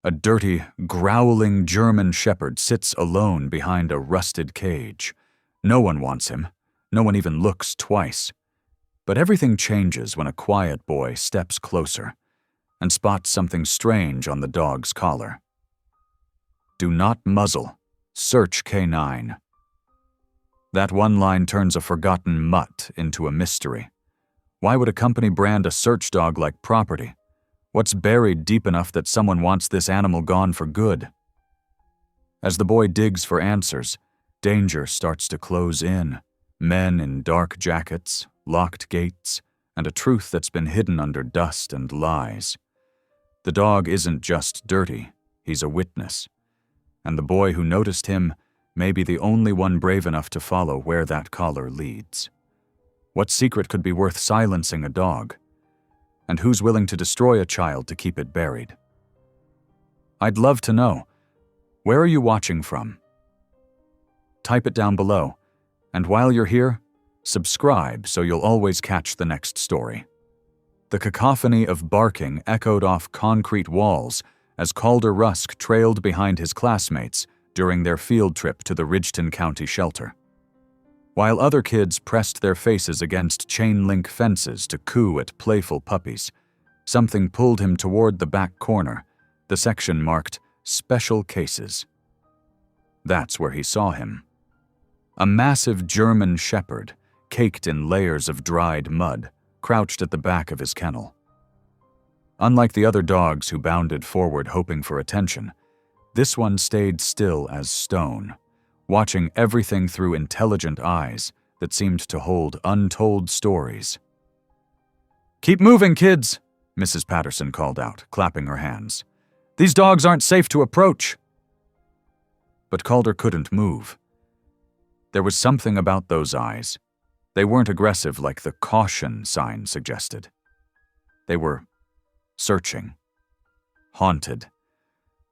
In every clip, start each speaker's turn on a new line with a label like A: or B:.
A: A dirty, growling German shepherd sits alone behind a rusted cage. No one wants him. No one even looks twice. But everything changes when a quiet boy steps closer and spots something strange on the dog's collar. "Do not muzzle. Search K9." That one line turns a forgotten mutt into a mystery. Why would a company brand a search dog like property? What's buried deep enough that someone wants this animal gone for good? As the boy digs for answers, danger starts to close in. Men in dark jackets, locked gates, and a truth that's been hidden under dust and lies. The dog isn't just dirty, he's a witness. And the boy who noticed him may be the only one brave enough to follow where that collar leads. What secret could be worth silencing a dog? And who's willing to destroy a child to keep it buried? I'd love to know. Where are you watching from? Type it down below. And while you're here, subscribe so you'll always catch the next story. The cacophony of barking echoed off concrete walls as Calder Rusk trailed behind his classmates during their field trip to the Ridgeton County shelter. While other kids pressed their faces against chain-link fences to coo at playful puppies, something pulled him toward the back corner, the section marked "Special Cases." That's where he saw him. A massive German shepherd, caked in layers of dried mud, crouched at the back of his kennel. Unlike the other dogs who bounded forward hoping for attention, this one stayed still as stone, watching everything through intelligent eyes that seemed to hold untold stories. "Keep moving, kids," Mrs. Patterson called out, clapping her hands. "These dogs aren't safe to approach." But Calder couldn't move. There was something about those eyes. They weren't aggressive like the caution sign suggested. They were searching, haunted,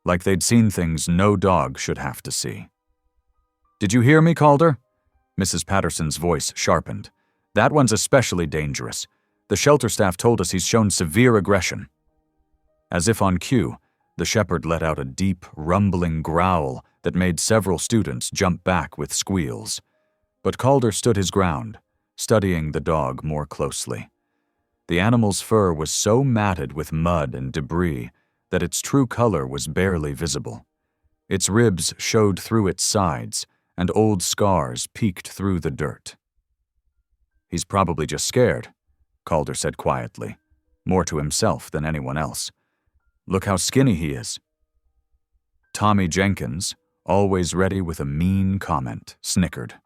A: like they'd seen things no dog should have to see. "Did you hear me, Calder?" Mrs. Patterson's voice sharpened. "That one's especially dangerous. The shelter staff told us he's shown severe aggression." As if on cue, the shepherd let out a deep, rumbling growl that made several students jump back with squeals. But Calder stood his ground, studying the dog more closely. The animal's fur was so matted with mud and debris that its true color was barely visible. Its ribs showed through its sides, and old scars peeked through the dirt. "He's probably just scared," Calder said quietly, more to himself than anyone else. "Look how skinny he is." Tommy Jenkins, always ready with a mean comment, snickered.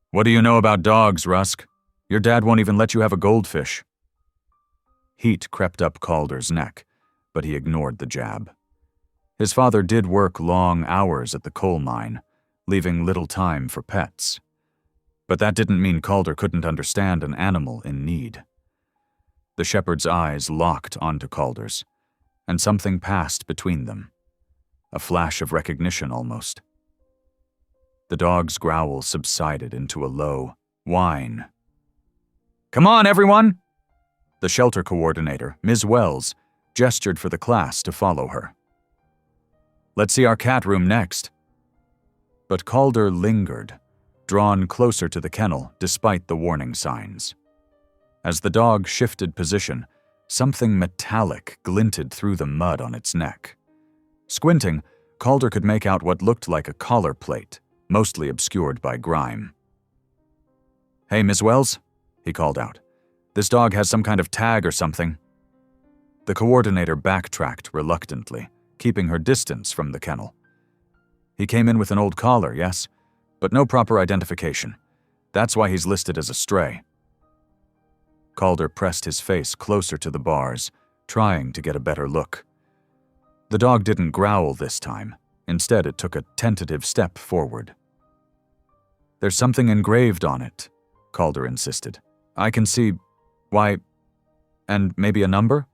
A: "What do you know about dogs, Rusk? Your dad won't even let you have a goldfish." Heat crept up Calder's neck, but he ignored the jab. His father did work long hours at the coal mine, leaving little time for pets. But that didn't mean Calder couldn't understand an animal in need. The shepherd's eyes locked onto Calder's, and something passed between them. A flash of recognition almost. The dog's growl subsided into a low whine. "Come on, everyone!" The shelter coordinator, Ms. Wells, gestured for the class to follow her. "Let's see our cat room next." But Calder lingered, drawn closer to the kennel despite the warning signs. As the dog shifted position, something metallic glinted through the mud on its neck. Squinting, Calder could make out what looked like a collar plate, mostly obscured by grime. "Hey, Miss Wells," he called out. "This dog has some kind of tag or something." The coordinator backtracked reluctantly, keeping her distance from the kennel. "He came in with an old collar, yes, but no proper identification. That's why he's listed as a stray." Calder pressed his face closer to the bars, trying to get a better look. The dog didn't growl this time. Instead, it took a tentative step forward. "There's something engraved on it," Calder insisted. "I can see... why... and maybe a number?"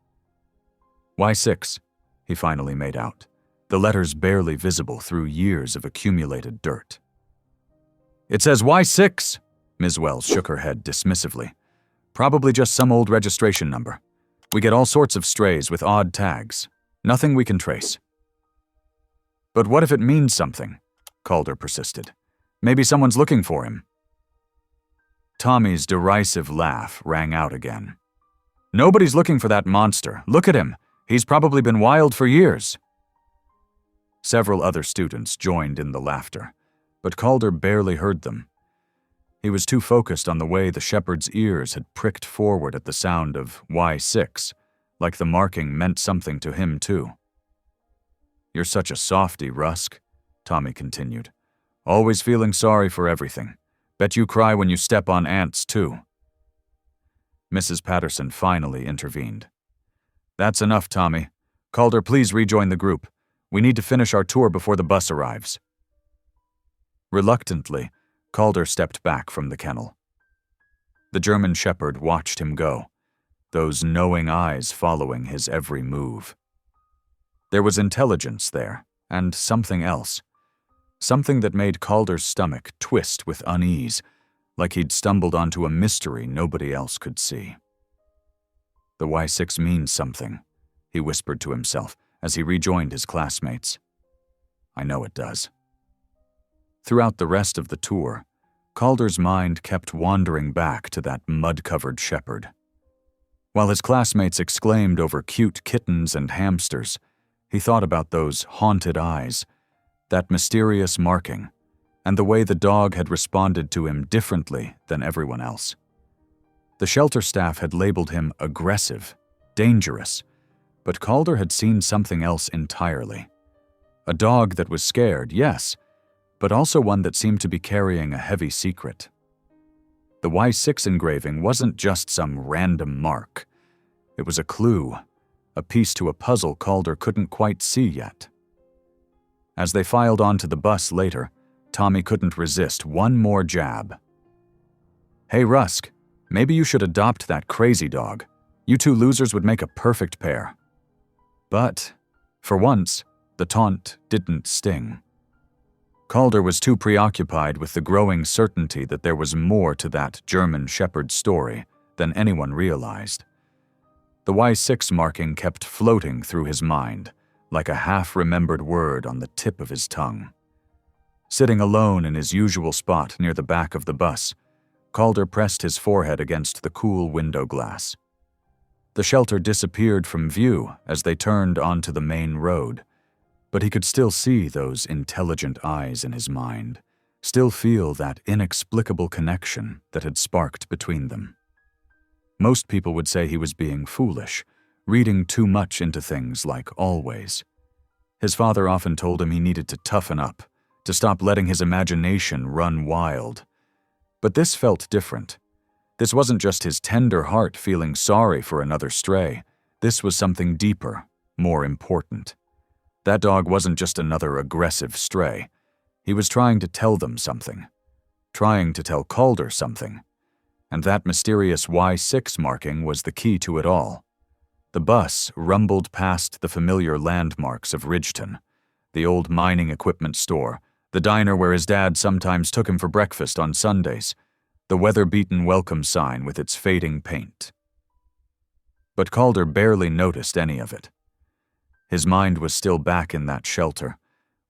A: Y6, he finally made out, the letters barely visible through years of accumulated dirt. "It says Y6, Ms. Wells shook her head dismissively. "Probably just some old registration number. We get all sorts of strays with odd tags. Nothing we can trace. But what if it means something? Calder persisted. Maybe someone's looking for him. Tommy's derisive laugh rang out again. Nobody's looking for that monster. Look at him. He's probably been wild for years. Several other students joined in the laughter, but Calder barely heard them. He was too focused on the way the shepherd's ears had pricked forward at the sound of Y6, like the marking meant something to him too. You're such a softy, Rusk, Tommy continued. Always feeling sorry for everything. Bet you cry when you step on ants too. Mrs. Patterson finally intervened. That's enough, Tommy. Calder, please rejoin the group. We need to finish our tour before the bus arrives. Reluctantly, Calder stepped back from the kennel. The German shepherd watched him go, those knowing eyes following his every move. There was intelligence there, and something else. Something that made Calder's stomach twist with unease, like he'd stumbled onto a mystery nobody else could see. The Y6 means something, he whispered to himself as he rejoined his classmates. I know it does. Throughout the rest of the tour, Calder's mind kept wandering back to that mud-covered shepherd. While his classmates exclaimed over cute kittens and hamsters, he thought about those haunted eyes, that mysterious marking, and the way the dog had responded to him differently than everyone else. The shelter staff had labeled him aggressive, dangerous, but Calder had seen something else entirely. A dog that was scared, yes, but also one that seemed to be carrying a heavy secret. The Y6 engraving wasn't just some random mark. It was a clue, a piece to a puzzle Calder couldn't quite see yet. As they filed onto the bus later, Tommy couldn't resist one more jab. Hey, Rusk, maybe you should adopt that crazy dog. You two losers would make a perfect pair. But, for once, the taunt didn't sting. Calder was too preoccupied with the growing certainty that there was more to that German shepherd story than anyone realized. The Y6 marking kept floating through his mind, like a half-remembered word on the tip of his tongue. Sitting alone in his usual spot near the back of the bus, Calder pressed his forehead against the cool window glass. The shelter disappeared from view as they turned onto the main road, but he could still see those intelligent eyes in his mind, still feel that inexplicable connection that had sparked between them. Most people would say he was being foolish, reading too much into things like always. His father often told him he needed to toughen up, to stop letting his imagination run wild. But this felt different. This wasn't just his tender heart feeling sorry for another stray. This was something deeper, more important. That dog wasn't just another aggressive stray. He was trying to tell them something. Trying to tell Calder something. And that mysterious Y6 marking was the key to it all. The bus rumbled past the familiar landmarks of Ridgeton, the old mining equipment store, the diner where his dad sometimes took him for breakfast on Sundays, the weather-beaten welcome sign with its fading paint. But Calder barely noticed any of it. His mind was still back in that shelter,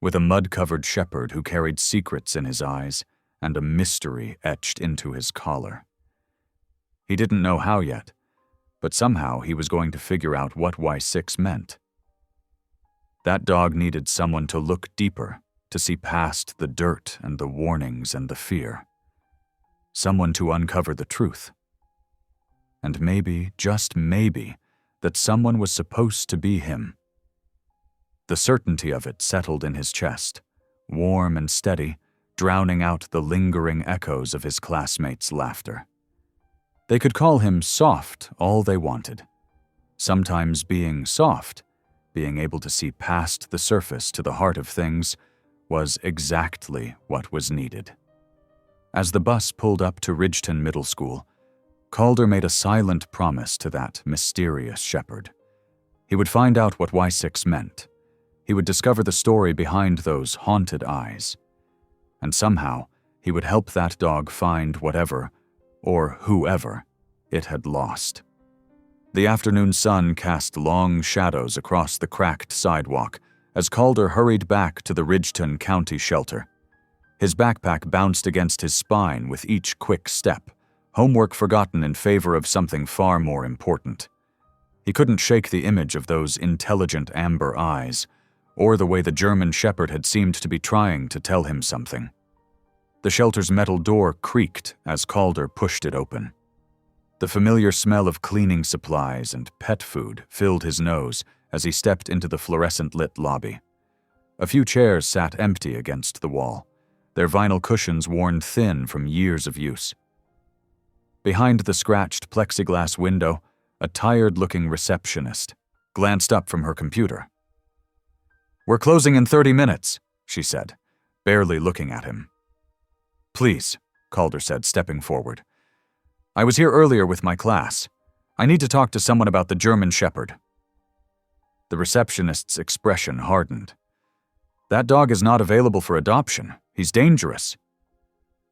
A: with a mud-covered shepherd who carried secrets in his eyes and a mystery etched into his collar. He didn't know how yet, but somehow he was going to figure out what Y6 meant. That dog needed someone to look deeper, to see past the dirt and the warnings and the fear. Someone to uncover the truth. And maybe, just maybe, that someone was supposed to be him. The certainty of it settled in his chest, warm and steady, drowning out the lingering echoes of his classmates' laughter. They could call him soft all they wanted. Sometimes being soft, being able to see past the surface to the heart of things, was exactly what was needed. As the bus pulled up to Ridgeton Middle School, Calder made a silent promise to that mysterious shepherd. He would find out what Y6 meant. He would discover the story behind those haunted eyes. And somehow, he would help that dog find whatever, or whoever, it had lost. The afternoon sun cast long shadows across the cracked sidewalk as Calder hurried back to the Ridgeton County shelter. His backpack bounced against his spine with each quick step, homework forgotten in favor of something far more important. He couldn't shake the image of those intelligent amber eyes, or the way the German Shepherd had seemed to be trying to tell him something. The shelter's metal door creaked as Calder pushed it open. The familiar smell of cleaning supplies and pet food filled his nose as he stepped into the fluorescent-lit lobby. A few chairs sat empty against the wall, their vinyl cushions worn thin from years of use. Behind the scratched plexiglass window, a tired-looking receptionist glanced up from her computer. "We're closing in 30 minutes, she said, barely looking at him. "Please," Calder said, stepping forward. "I was here earlier with my class. I need to talk to someone about the German Shepherd." The receptionist's expression hardened. "That dog is not available for adoption. He's dangerous."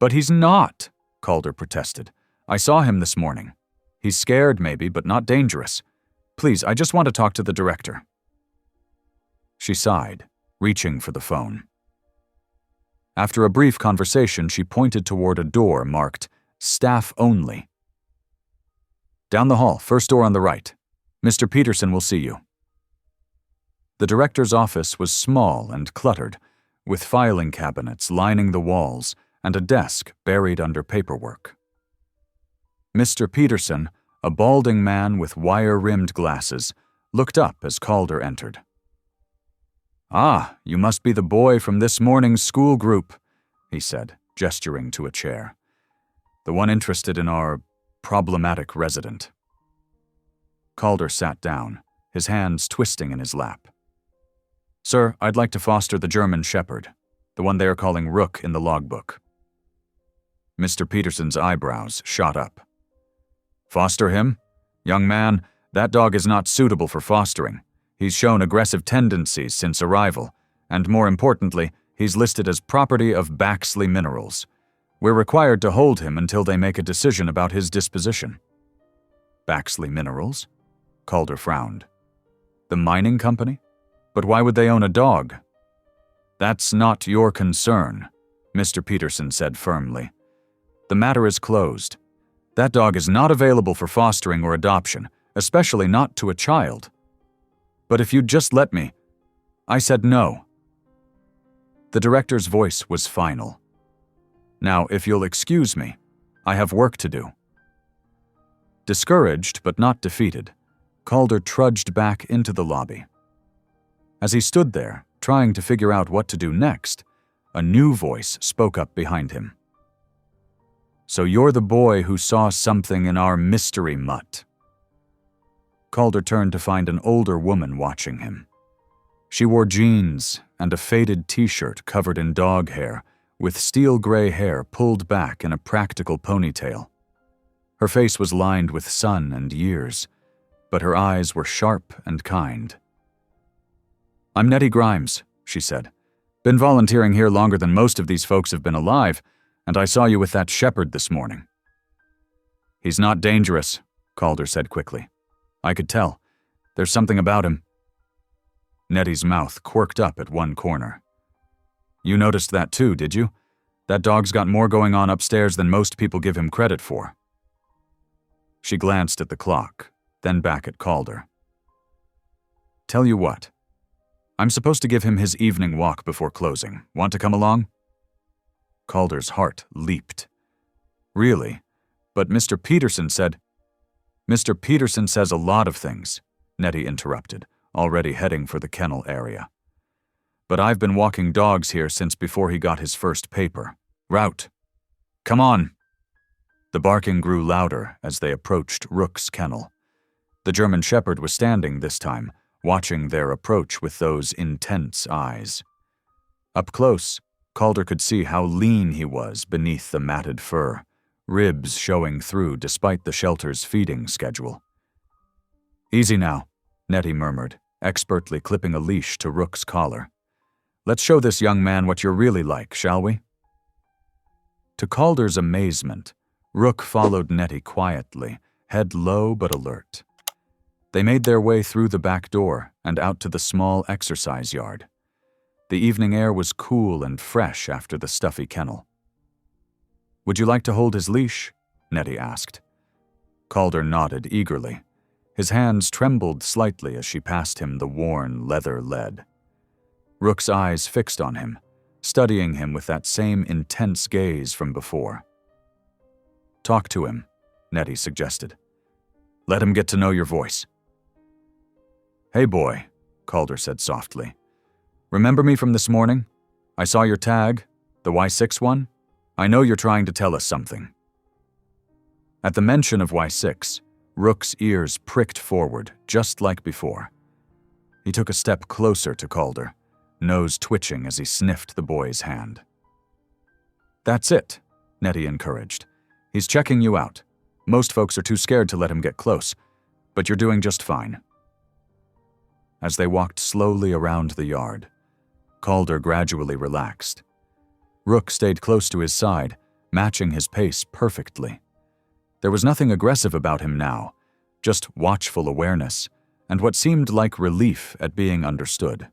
A: "But he's not," Calder protested. "I saw him this morning. He's scared, maybe, but not dangerous. Please, I just want to talk to the director." She sighed, reaching for the phone. After a brief conversation, she pointed toward a door marked "Staff Only." "Down the hall, first door on the right. Mr. Peterson will see you." The director's office was small and cluttered, with filing cabinets lining the walls and a desk buried under paperwork. Mr. Peterson, a balding man with wire-rimmed glasses, looked up as Calder entered. "Ah, you must be the boy from this morning's school group," he said, gesturing to a chair. "The one interested in our problematic resident." Calder sat down, his hands twisting in his lap. "Sir, I'd like to foster the German Shepherd, the one they are calling Rook in the logbook." Mr. Peterson's eyebrows shot up. "Foster him? Young man, that dog is not suitable for fostering. He's shown aggressive tendencies since arrival, and more importantly, he's listed as property of Baxley Minerals. We're required to hold him until they make a decision about his disposition." "Baxley Minerals?" Calder frowned. "The mining company? But why would they own a dog?" "That's not your concern," Mr. Peterson said firmly. "The matter is closed. That dog is not available for fostering or adoption, especially not to a child. But if you'd just let me—" I said no. The director's voice was final. "Now, if you'll excuse me, I have work to do." Discouraged but not defeated, Calder trudged back into the lobby. As he stood there, trying to figure out what to do next, a new voice spoke up behind him. "So you're the boy who saw something in our mystery mutt." Calder turned to find an older woman watching him. She wore jeans and a faded t-shirt covered in dog hair, with steel gray hair pulled back in a practical ponytail. Her face was lined with sun and years, but her eyes were sharp and kind. "I'm Nettie Grimes," she said. "Been volunteering here longer than most of these folks have been alive, and I saw you with that shepherd this morning." "He's not dangerous," Calder said quickly. "I could tell. There's something about him." Nettie's mouth quirked up at one corner. "You noticed that too, did you? That dog's got more going on upstairs than most people give him credit for." She glanced at the clock, then back at Calder. "Tell you what. I'm supposed to give him his evening walk before closing. Want to come along?" Calder's heart leaped. "Really? But Mr. Peterson said—" "Mr. Peterson says a lot of things," Nettie interrupted, already heading for the kennel area. "But I've been walking dogs here since before he got his first paper. Route. Come on." The barking grew louder as they approached Rook's kennel. The German Shepherd was standing this time, watching their approach with those intense eyes. Up close, Calder could see how lean he was beneath the matted fur, ribs showing through despite the shelter's feeding schedule. "Easy now," Nettie murmured, expertly clipping a leash to Rook's collar. "Let's show this young man what you're really like, shall we?" To Calder's amazement, Rook followed Nettie quietly, head low but alert. They made their way through the back door and out to the small exercise yard. The evening air was cool and fresh after the stuffy kennel. "Would you like to hold his leash?" Nettie asked. Calder nodded eagerly. His hands trembled slightly as she passed him the worn leather lead. Rook's eyes fixed on him, studying him with that same intense gaze from before. "Talk to him," Nettie suggested. "Let him get to know your voice." "Hey, boy," Calder said softly. "Remember me from this morning? I saw your tag, the Y6 one. I know you're trying to tell us something." At the mention of Y6, Rook's ears pricked forward, just like before. He took a step closer to Calder, nose twitching as he sniffed the boy's hand. "That's it," Nettie encouraged. "He's checking you out. Most folks are too scared to let him get close, but you're doing just fine." As they walked slowly around the yard, Calder gradually relaxed. Rook stayed close to his side, matching his pace perfectly. There was nothing aggressive about him now, just watchful awareness and what seemed like relief at being understood.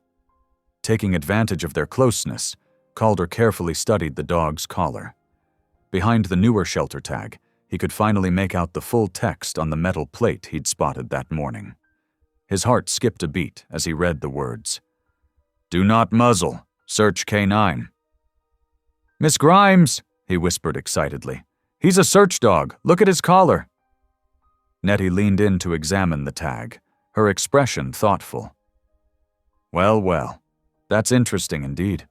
A: Taking advantage of their closeness, Calder carefully studied the dog's collar. Behind the newer shelter tag, he could finally make out the full text on the metal plate he'd spotted that morning. His heart skipped a beat as he read the words. "Do not muzzle. Search K9. "Miss Grimes," he whispered excitedly. "He's a search dog. Look at his collar." Nettie leaned in to examine the tag, her expression thoughtful. "Well, well, that's interesting indeed.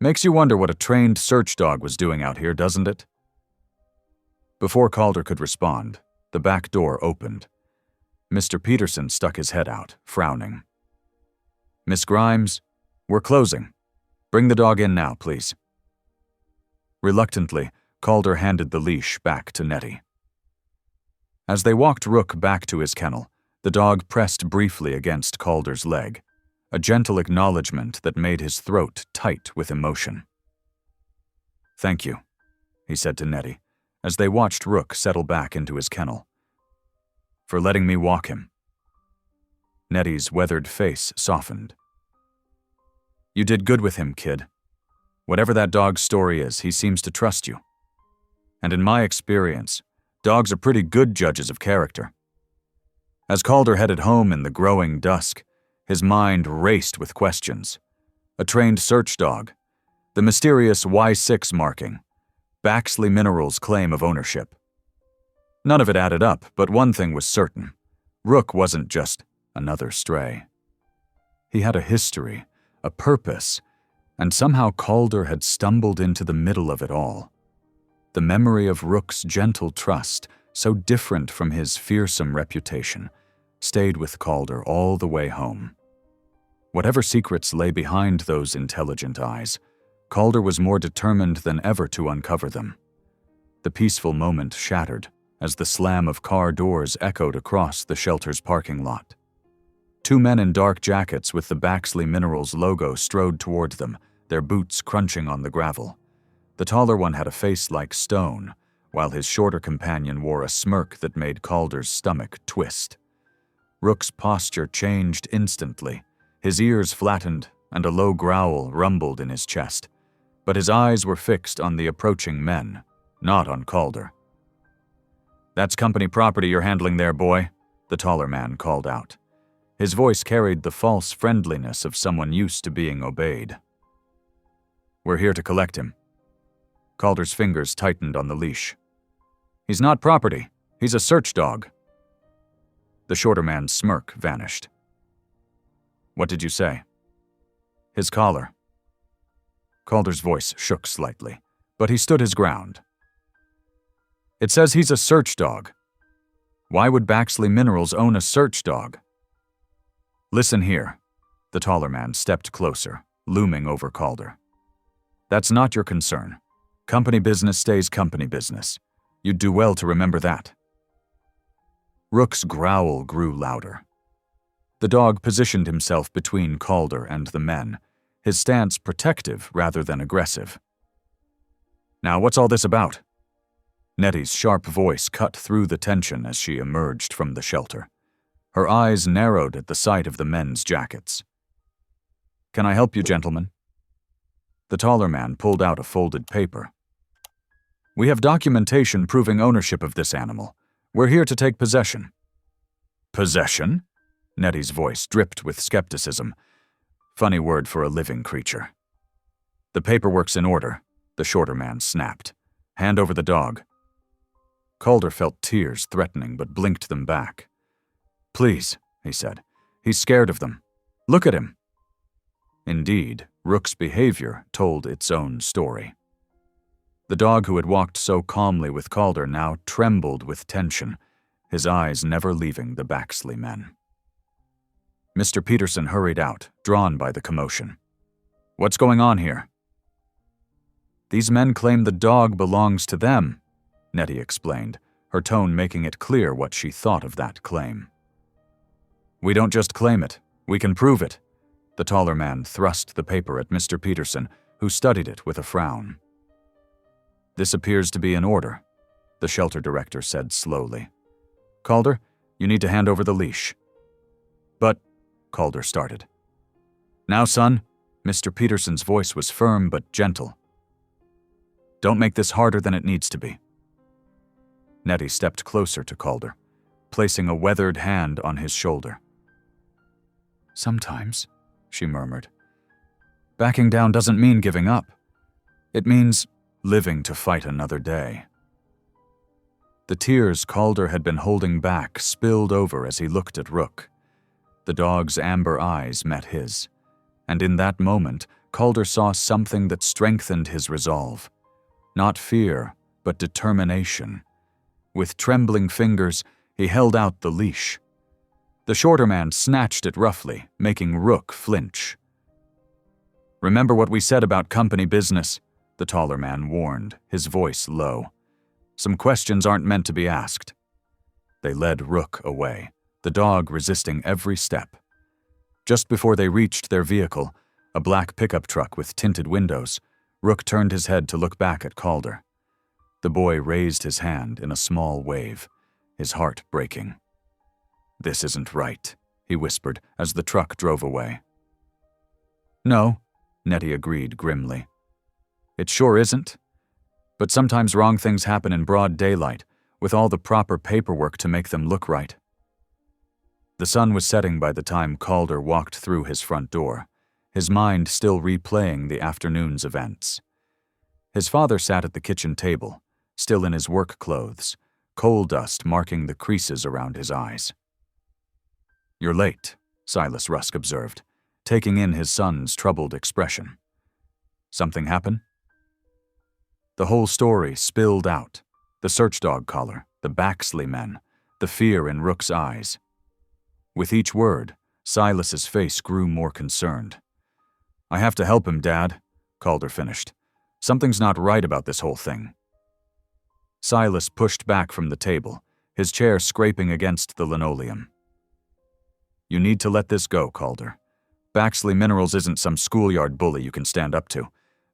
A: Makes you wonder what a trained search dog was doing out here, doesn't it?" Before Calder could respond, the back door opened. Mr. Peterson stuck his head out, frowning. "Miss Grimes, we're closing. Bring the dog in now, please." Reluctantly, Calder handed the leash back to Nettie. As they walked Rook back to his kennel, the dog pressed briefly against Calder's leg, a gentle acknowledgement that made his throat tight with emotion. "Thank you," he said to Nettie, as they watched Rook settle back into his kennel. "For letting me walk him." Nettie's weathered face softened. "You did good with him, kid. Whatever that dog's story is, he seems to trust you. And in my experience, dogs are pretty good judges of character." As Calder headed home in the growing dusk, his mind raced with questions. A trained search dog, the mysterious Y6 marking, Baxley Minerals' claim of ownership. None of it added up, but one thing was certain. Rook wasn't just another stray. He had a history, a purpose, and somehow Calder had stumbled into the middle of it all. The memory of Rook's gentle trust, so different from his fearsome reputation, stayed with Calder all the way home. Whatever secrets lay behind those intelligent eyes, Calder was more determined than ever to uncover them. The peaceful moment shattered as the slam of car doors echoed across the shelter's parking lot. Two men in dark jackets with the Baxley Minerals logo strode toward them, their boots crunching on the gravel. The taller one had a face like stone, while his shorter companion wore a smirk that made Calder's stomach twist. Rook's posture changed instantly. His ears flattened, and a low growl rumbled in his chest. But his eyes were fixed on the approaching men, not on Calder. "That's company property you're handling there, boy," the taller man called out. His voice carried the false friendliness of someone used to being obeyed. "We're here to collect him." Calder's fingers tightened on the leash. "He's not property. He's a search dog." The shorter man's smirk vanished. "What did you say?" "His collar." Calder's voice shook slightly, but he stood his ground. "It says he's a search dog. Why would Baxley Minerals own a search dog?" "Listen here." The taller man stepped closer, looming over Calder. "That's not your concern. Company business stays company business. You'd do well to remember that." Rook's growl grew louder. The dog positioned himself between Calder and the men, his stance protective rather than aggressive. "Now, what's all this about?" Nettie's sharp voice cut through the tension as she emerged from the shelter. Her eyes narrowed at the sight of the men's jackets. "Can I help you, gentlemen?" The taller man pulled out a folded paper. "We have documentation proving ownership of this animal. We're here to take possession." "Possession?" Nettie's voice dripped with skepticism. Funny word for a living creature. "The paperwork's in order," the shorter man snapped. "Hand over the dog." Calder felt tears threatening but blinked them back. "Please," he said. "He's scared of them. Look at him." Indeed, Rook's behavior told its own story. The dog who had walked so calmly with Calder now trembled with tension, his eyes never leaving the Baxley men. Mr. Peterson hurried out, drawn by the commotion. "What's going on here?" "These men claim the dog belongs to them," Nettie explained, her tone making it clear what she thought of that claim. "We don't just claim it, we can prove it." The taller man thrust the paper at Mr. Peterson, who studied it with a frown. "This appears to be an order," the shelter director said slowly. "Calder, you need to hand over the leash." "But," Calder started. "Now, son," Mr. Peterson's voice was firm but gentle. "Don't make this harder than it needs to be." Nettie stepped closer to Calder, placing a weathered hand on his shoulder. "Sometimes," she murmured, "backing down doesn't mean giving up. It means living to fight another day." The tears Calder had been holding back spilled over as he looked at Rook. The dog's amber eyes met his, and in that moment, Calder saw something that strengthened his resolve. Not fear, but determination. With trembling fingers, he held out the leash. The shorter man snatched it roughly, making Rook flinch. "Remember what we said about company business," the taller man warned, his voice low. "Some questions aren't meant to be asked." They led Rook away, the dog resisting every step. Just before they reached their vehicle, a black pickup truck with tinted windows, Rook turned his head to look back at Calder. The boy raised his hand in a small wave, his heart breaking. "This isn't right," he whispered as the truck drove away. "No," Nettie agreed grimly. "It sure isn't. But sometimes wrong things happen in broad daylight, with all the proper paperwork to make them look right." The sun was setting by the time Calder walked through his front door, his mind still replaying the afternoon's events. His father sat at the kitchen table, still in his work clothes, coal dust marking the creases around his eyes. "You're late," Silas Rusk observed, taking in his son's troubled expression. "Something happen?" The whole story spilled out. The search dog collar, the Baxley men, the fear in Rook's eyes. With each word, Silas's face grew more concerned. "I have to help him, Dad," Calder finished. "Something's not right about this whole thing." Silas pushed back from the table, his chair scraping against the linoleum. "You need to let this go, Calder. Baxley Minerals isn't some schoolyard bully you can stand up to.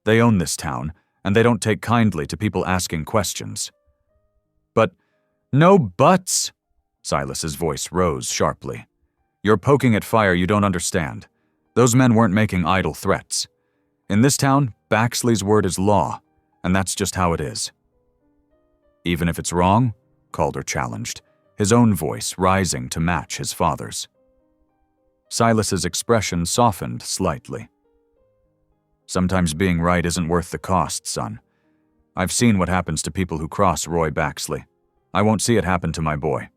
A: They own this town, and they don't take kindly to people asking questions." "But, no buts!" Silas's voice rose sharply. "You're poking at fire you don't understand. Those men weren't making idle threats. In this town, Baxley's word is law, and that's just how it is." "Even if it's wrong?" Calder challenged, his own voice rising to match his father's. Silas's expression softened slightly. "Sometimes being right isn't worth the cost, son. I've seen what happens to people who cross Roy Baxley. I won't see it happen to my boy."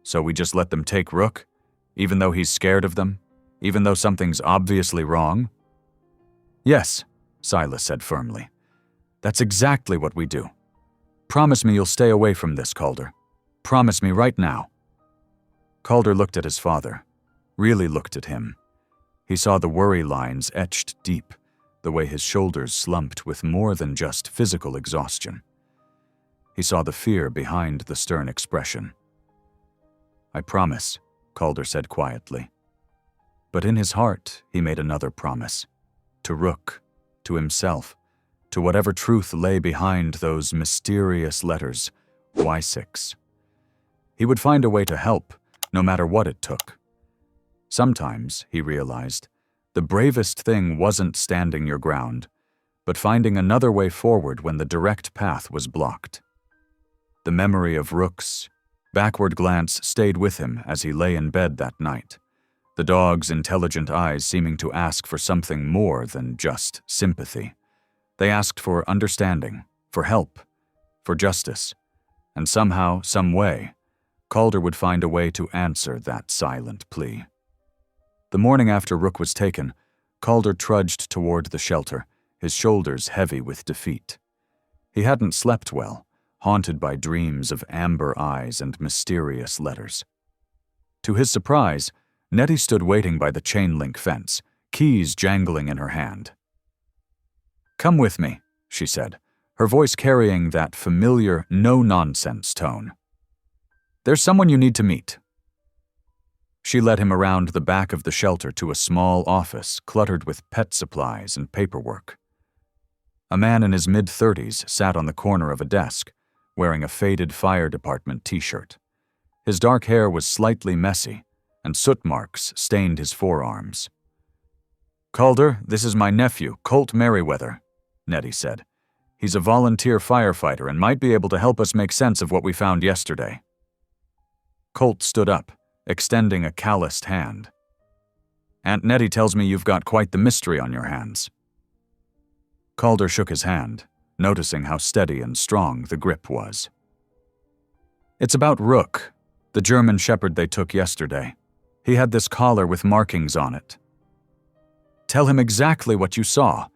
A: "So we just let them take Rook, even though he's scared of them, even though something's obviously wrong?" "Yes," Silas said firmly. "That's exactly what we do. Promise me you'll stay away from this, Calder. Promise me right now." Calder looked at his father, really looked at him. He saw the worry lines etched deep, the way his shoulders slumped with more than just physical exhaustion. He saw the fear behind the stern expression. "I promise," Calder said quietly. But in his heart, he made another promise. To Rook, to himself, to whatever truth lay behind those mysterious letters, Y6. He would find a way to help, no matter what it took. Sometimes, he realized, the bravest thing wasn't standing your ground, but finding another way forward when the direct path was blocked. The memory of Rook's backward glance stayed with him as he lay in bed that night, the dog's intelligent eyes seeming to ask for something more than just sympathy. They asked for understanding, for help, for justice, and somehow, some way, Calder would find a way to answer that silent plea. The morning after Rook was taken, Calder trudged toward the shelter, his shoulders heavy with defeat. He hadn't slept well, haunted by dreams of amber eyes and mysterious letters. To his surprise, Nettie stood waiting by the chain-link fence, keys jangling in her hand. "Come with me," she said, her voice carrying that familiar, no-nonsense tone. "There's someone you need to meet." She led him around the back of the shelter to a small office cluttered with pet supplies and paperwork. A man in his mid-30s sat on the corner of a desk, wearing a faded fire department t-shirt. His dark hair was slightly messy, and soot marks stained his forearms. "Calder, this is my nephew, Colt Merriweather," Nettie said. "He's a volunteer firefighter and might be able to help us make sense of what we found yesterday." Colt stood up, extending a calloused hand. "Aunt Nettie tells me you've got quite the mystery on your hands." Calder shook his hand, noticing how steady and strong the grip was. "It's about Rook, the German shepherd they took yesterday. He had this collar with markings on it." "Tell him exactly what you saw,"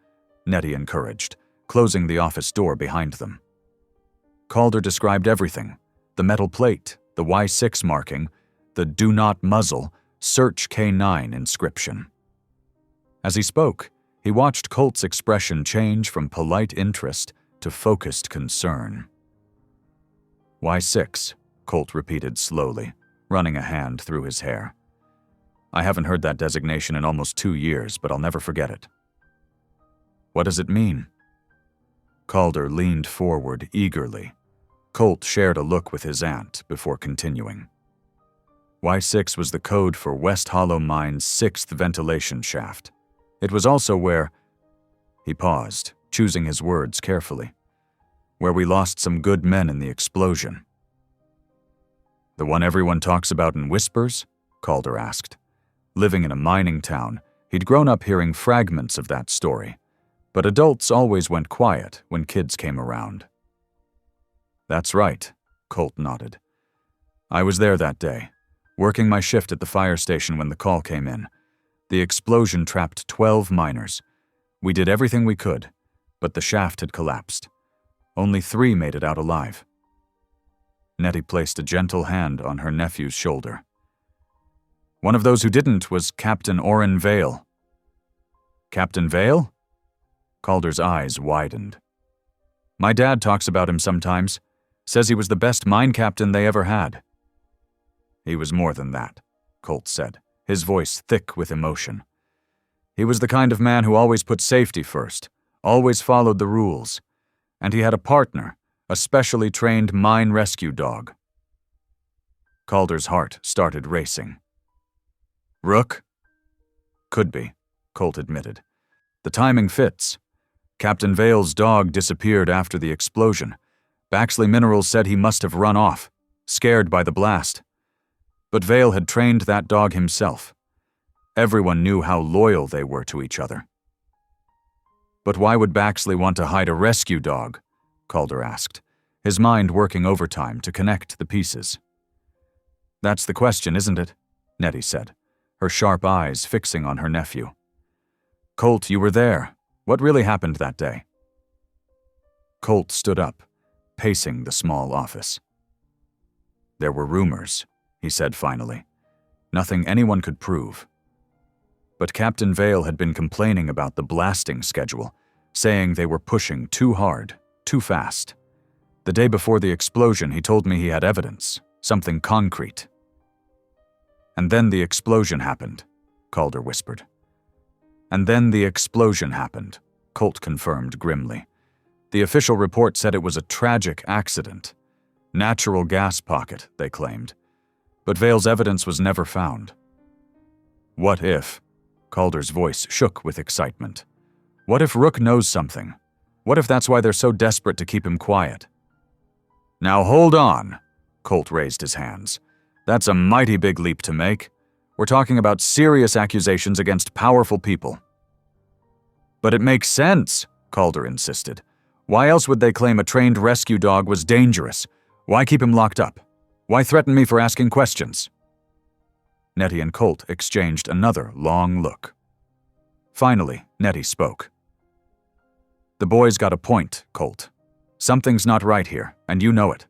A: Nettie encouraged, closing the office door behind them. Calder described everything: the metal plate, the Y6 marking, the "Do Not Muzzle, Search K9" inscription. As he spoke, he watched Colt's expression change from polite interest to focused concern. "Y6, Colt repeated slowly, running a hand through his hair. "I haven't heard that designation in almost 2 years, but I'll never forget it." "What does it mean?" Calder leaned forward eagerly. Colt shared a look with his aunt before continuing. Y6 was the code for West Hollow Mine's 6th ventilation shaft. It was also where— He paused, choosing his words carefully. "Where we lost some good men in the explosion." "The one everyone talks about in whispers?" Calder asked. Living in a mining town, he'd grown up hearing fragments of that story, but adults always went quiet when kids came around. "That's right," Colt nodded. "I was there that day, working my shift at the fire station when the call came in. The explosion trapped 12 miners. We did everything we could, but the shaft had collapsed. Only 3 made it out alive." Nettie placed a gentle hand on her nephew's shoulder. "One of those who didn't was Captain Orrin Vale." "Captain Vale?" Calder's eyes widened. "My dad talks about him sometimes. Says he was the best mine captain they ever had." "He was more than that," Colt said, his voice thick with emotion. "He was the kind of man who always put safety first, always followed the rules. And he had a partner, a specially trained mine rescue dog." Calder's heart started racing. "Rook?" "Could be," Colt admitted. "The timing fits. Captain Vale's dog disappeared after the explosion. Baxley Minerals said he must have run off, scared by the blast. But Vale had trained that dog himself. Everyone knew how loyal they were to each other." "But why would Baxley want to hide a rescue dog?" Calder asked, his mind working overtime to connect the pieces. "That's the question, isn't it?" Nettie said, her sharp eyes fixing on her nephew. "Colt, you were there. What really happened that day?" Colt stood up, pacing the small office. "There were rumors," he said finally. "Nothing anyone could prove. But Captain Vale had been complaining about the blasting schedule, saying they were pushing too hard, too fast. The day before the explosion, he told me he had evidence, something concrete." "And then the explosion happened," Calder whispered. "And then the explosion happened," Colt confirmed grimly. "The official report said it was a tragic accident. Natural gas pocket, they claimed. But Vale's evidence was never found. What if? Calder's voice shook with excitement. What if Rook knows something? What if that's why they're so desperate to keep him quiet? Now hold on, Colt raised his hands. That's a mighty big leap to make. We're talking about serious accusations against powerful people. But it makes sense, Calder insisted. Why else would they claim a trained rescue dog was dangerous? Why keep him locked up? Why threaten me for asking questions? Nettie and Colt exchanged another long look. Finally, Nettie spoke. The boy's got a point, Colt. Something's not right here, and you know it.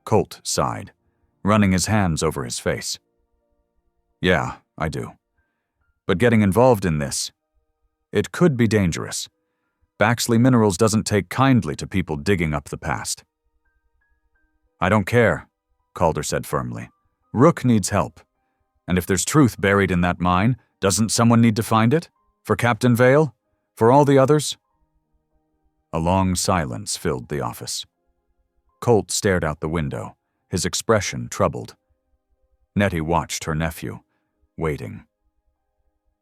A: Colt sighed, running his hands over his face. Yeah, I do. But getting involved in this, it could be dangerous. Baxley Minerals doesn't take kindly to people digging up the past. I don't care, Calder said firmly. Rook needs help. And if there's truth buried in that mine, doesn't someone need to find it? For Captain Vale? For all the others? A long silence filled the office. Colt stared out the window, his expression troubled. Nettie watched her nephew, waiting.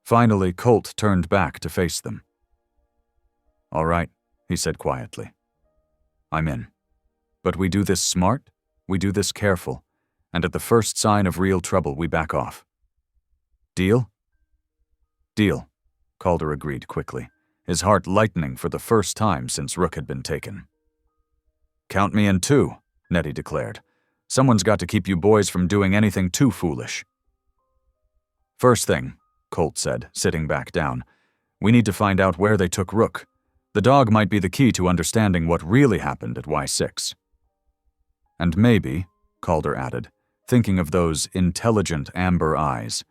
A: Finally, Colt turned back to face them. All right, he said quietly. I'm in. But we do this smart, we do this careful, and at the first sign of real trouble, we back off. Deal? Deal, Calder agreed quickly, his heart lightening for the first time since Rook had been taken. Count me in too, Nettie declared. Someone's got to keep you boys from doing anything too foolish. First thing, Colt said, sitting back down, we need to find out where they took Rook. The dog might be the key to understanding what really happened at Y6. And maybe, Calder added, thinking of those intelligent amber eyes,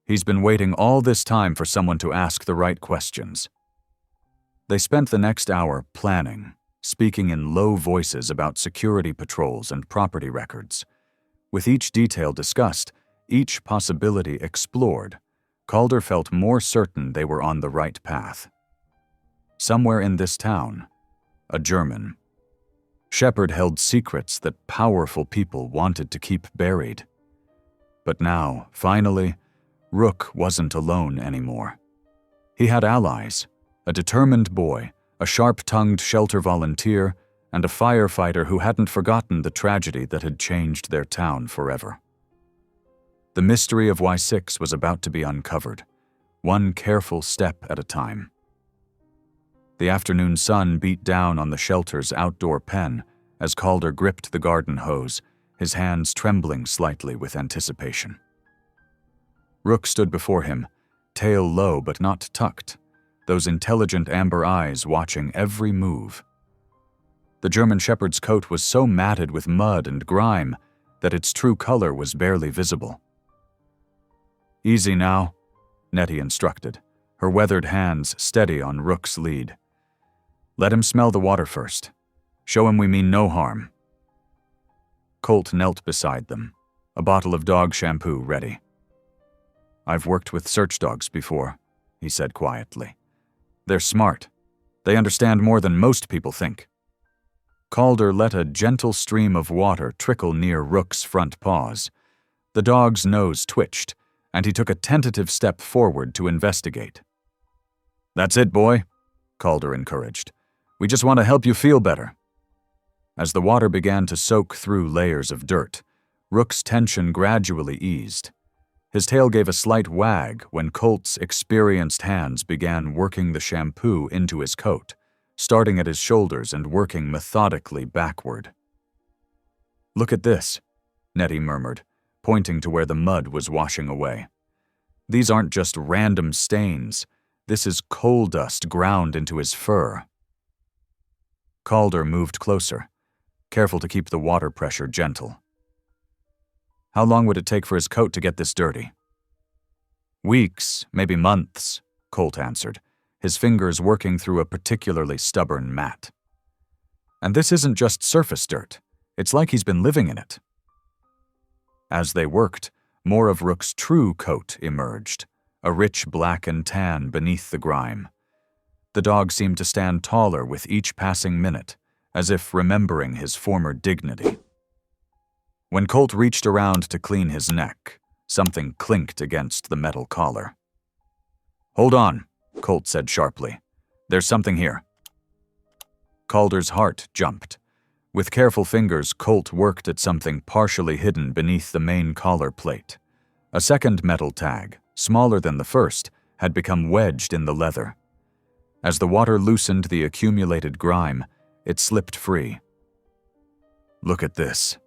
A: he's been waiting all this time for someone to ask the right questions. They spent the next hour planning, speaking in low voices about security patrols and property records. With each detail discussed, each possibility explored, Calder felt more certain they were on the right path. Somewhere in this town, a German. Shepard held secrets that powerful people wanted to keep buried. But now, finally, Rook wasn't alone anymore. He had allies, a determined boy, a sharp-tongued shelter volunteer, and a firefighter who hadn't forgotten the tragedy that had changed their town forever. The mystery of Y6 was about to be uncovered, one careful step at a time. The afternoon sun beat down on the shelter's outdoor pen as Calder gripped the garden hose, his hands trembling slightly with anticipation. Rook stood before him, tail low but not tucked, those intelligent amber eyes watching every move. The German Shepherd's coat was so matted with mud and grime that its true color was barely visible. Easy now, Nettie instructed, her weathered hands steady on Rook's lead. Let him smell the water first. Show him we mean no harm. Colt knelt beside them, a bottle of dog shampoo ready. I've worked with search dogs before, he said quietly. They're smart. They understand more than most people think. Calder let a gentle stream of water trickle near Rook's front paws. The dog's nose twitched, and he took a tentative step forward to investigate. That's it, boy, Calder encouraged. We just want to help you feel better. As the water began to soak through layers of dirt, Rook's tension gradually eased. His tail gave a slight wag when Colt's experienced hands began working the shampoo into his coat, starting at his shoulders and working methodically backward. Look at this, Nettie murmured, pointing to where the mud was washing away. These aren't just random stains. This is coal dust ground into his fur. Calder moved closer, careful to keep the water pressure gentle. How long would it take for his coat to get this dirty? Weeks, maybe months, Colt answered, his fingers working through a particularly stubborn mat. And this isn't just surface dirt. It's like he's been living in it. As they worked, more of Rook's true coat emerged, a rich black and tan beneath the grime. The dog seemed to stand taller with each passing minute, as if remembering his former dignity. When Colt reached around to clean his neck, something clinked against the metal collar. "Hold on," Colt said sharply. "There's something here." Calder's heart jumped. With careful fingers, Colt worked at something partially hidden beneath the main collar plate. A second metal tag, smaller than the first, had become wedged in the leather. As the water loosened the accumulated grime, it slipped free. "Look at this,"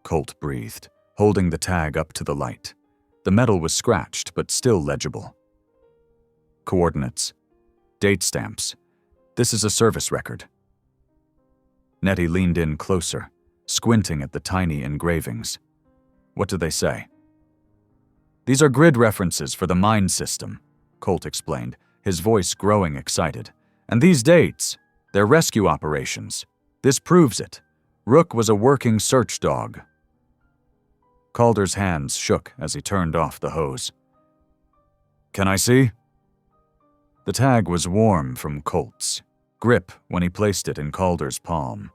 A: Colt breathed, holding the tag up to the light. The metal was scratched, but still legible. Coordinates. Date stamps. This is a service record. Nettie leaned in closer, squinting at the tiny engravings. "What do they say?" "These are grid references for the mine system," Colt explained, his voice growing excited. "And these dates, they're rescue operations. This proves it. Rook was a working search dog." Calder's hands shook as he turned off the hose. "Can I see?" The tag was warm from Colt's grip when he placed it in Calder's palm.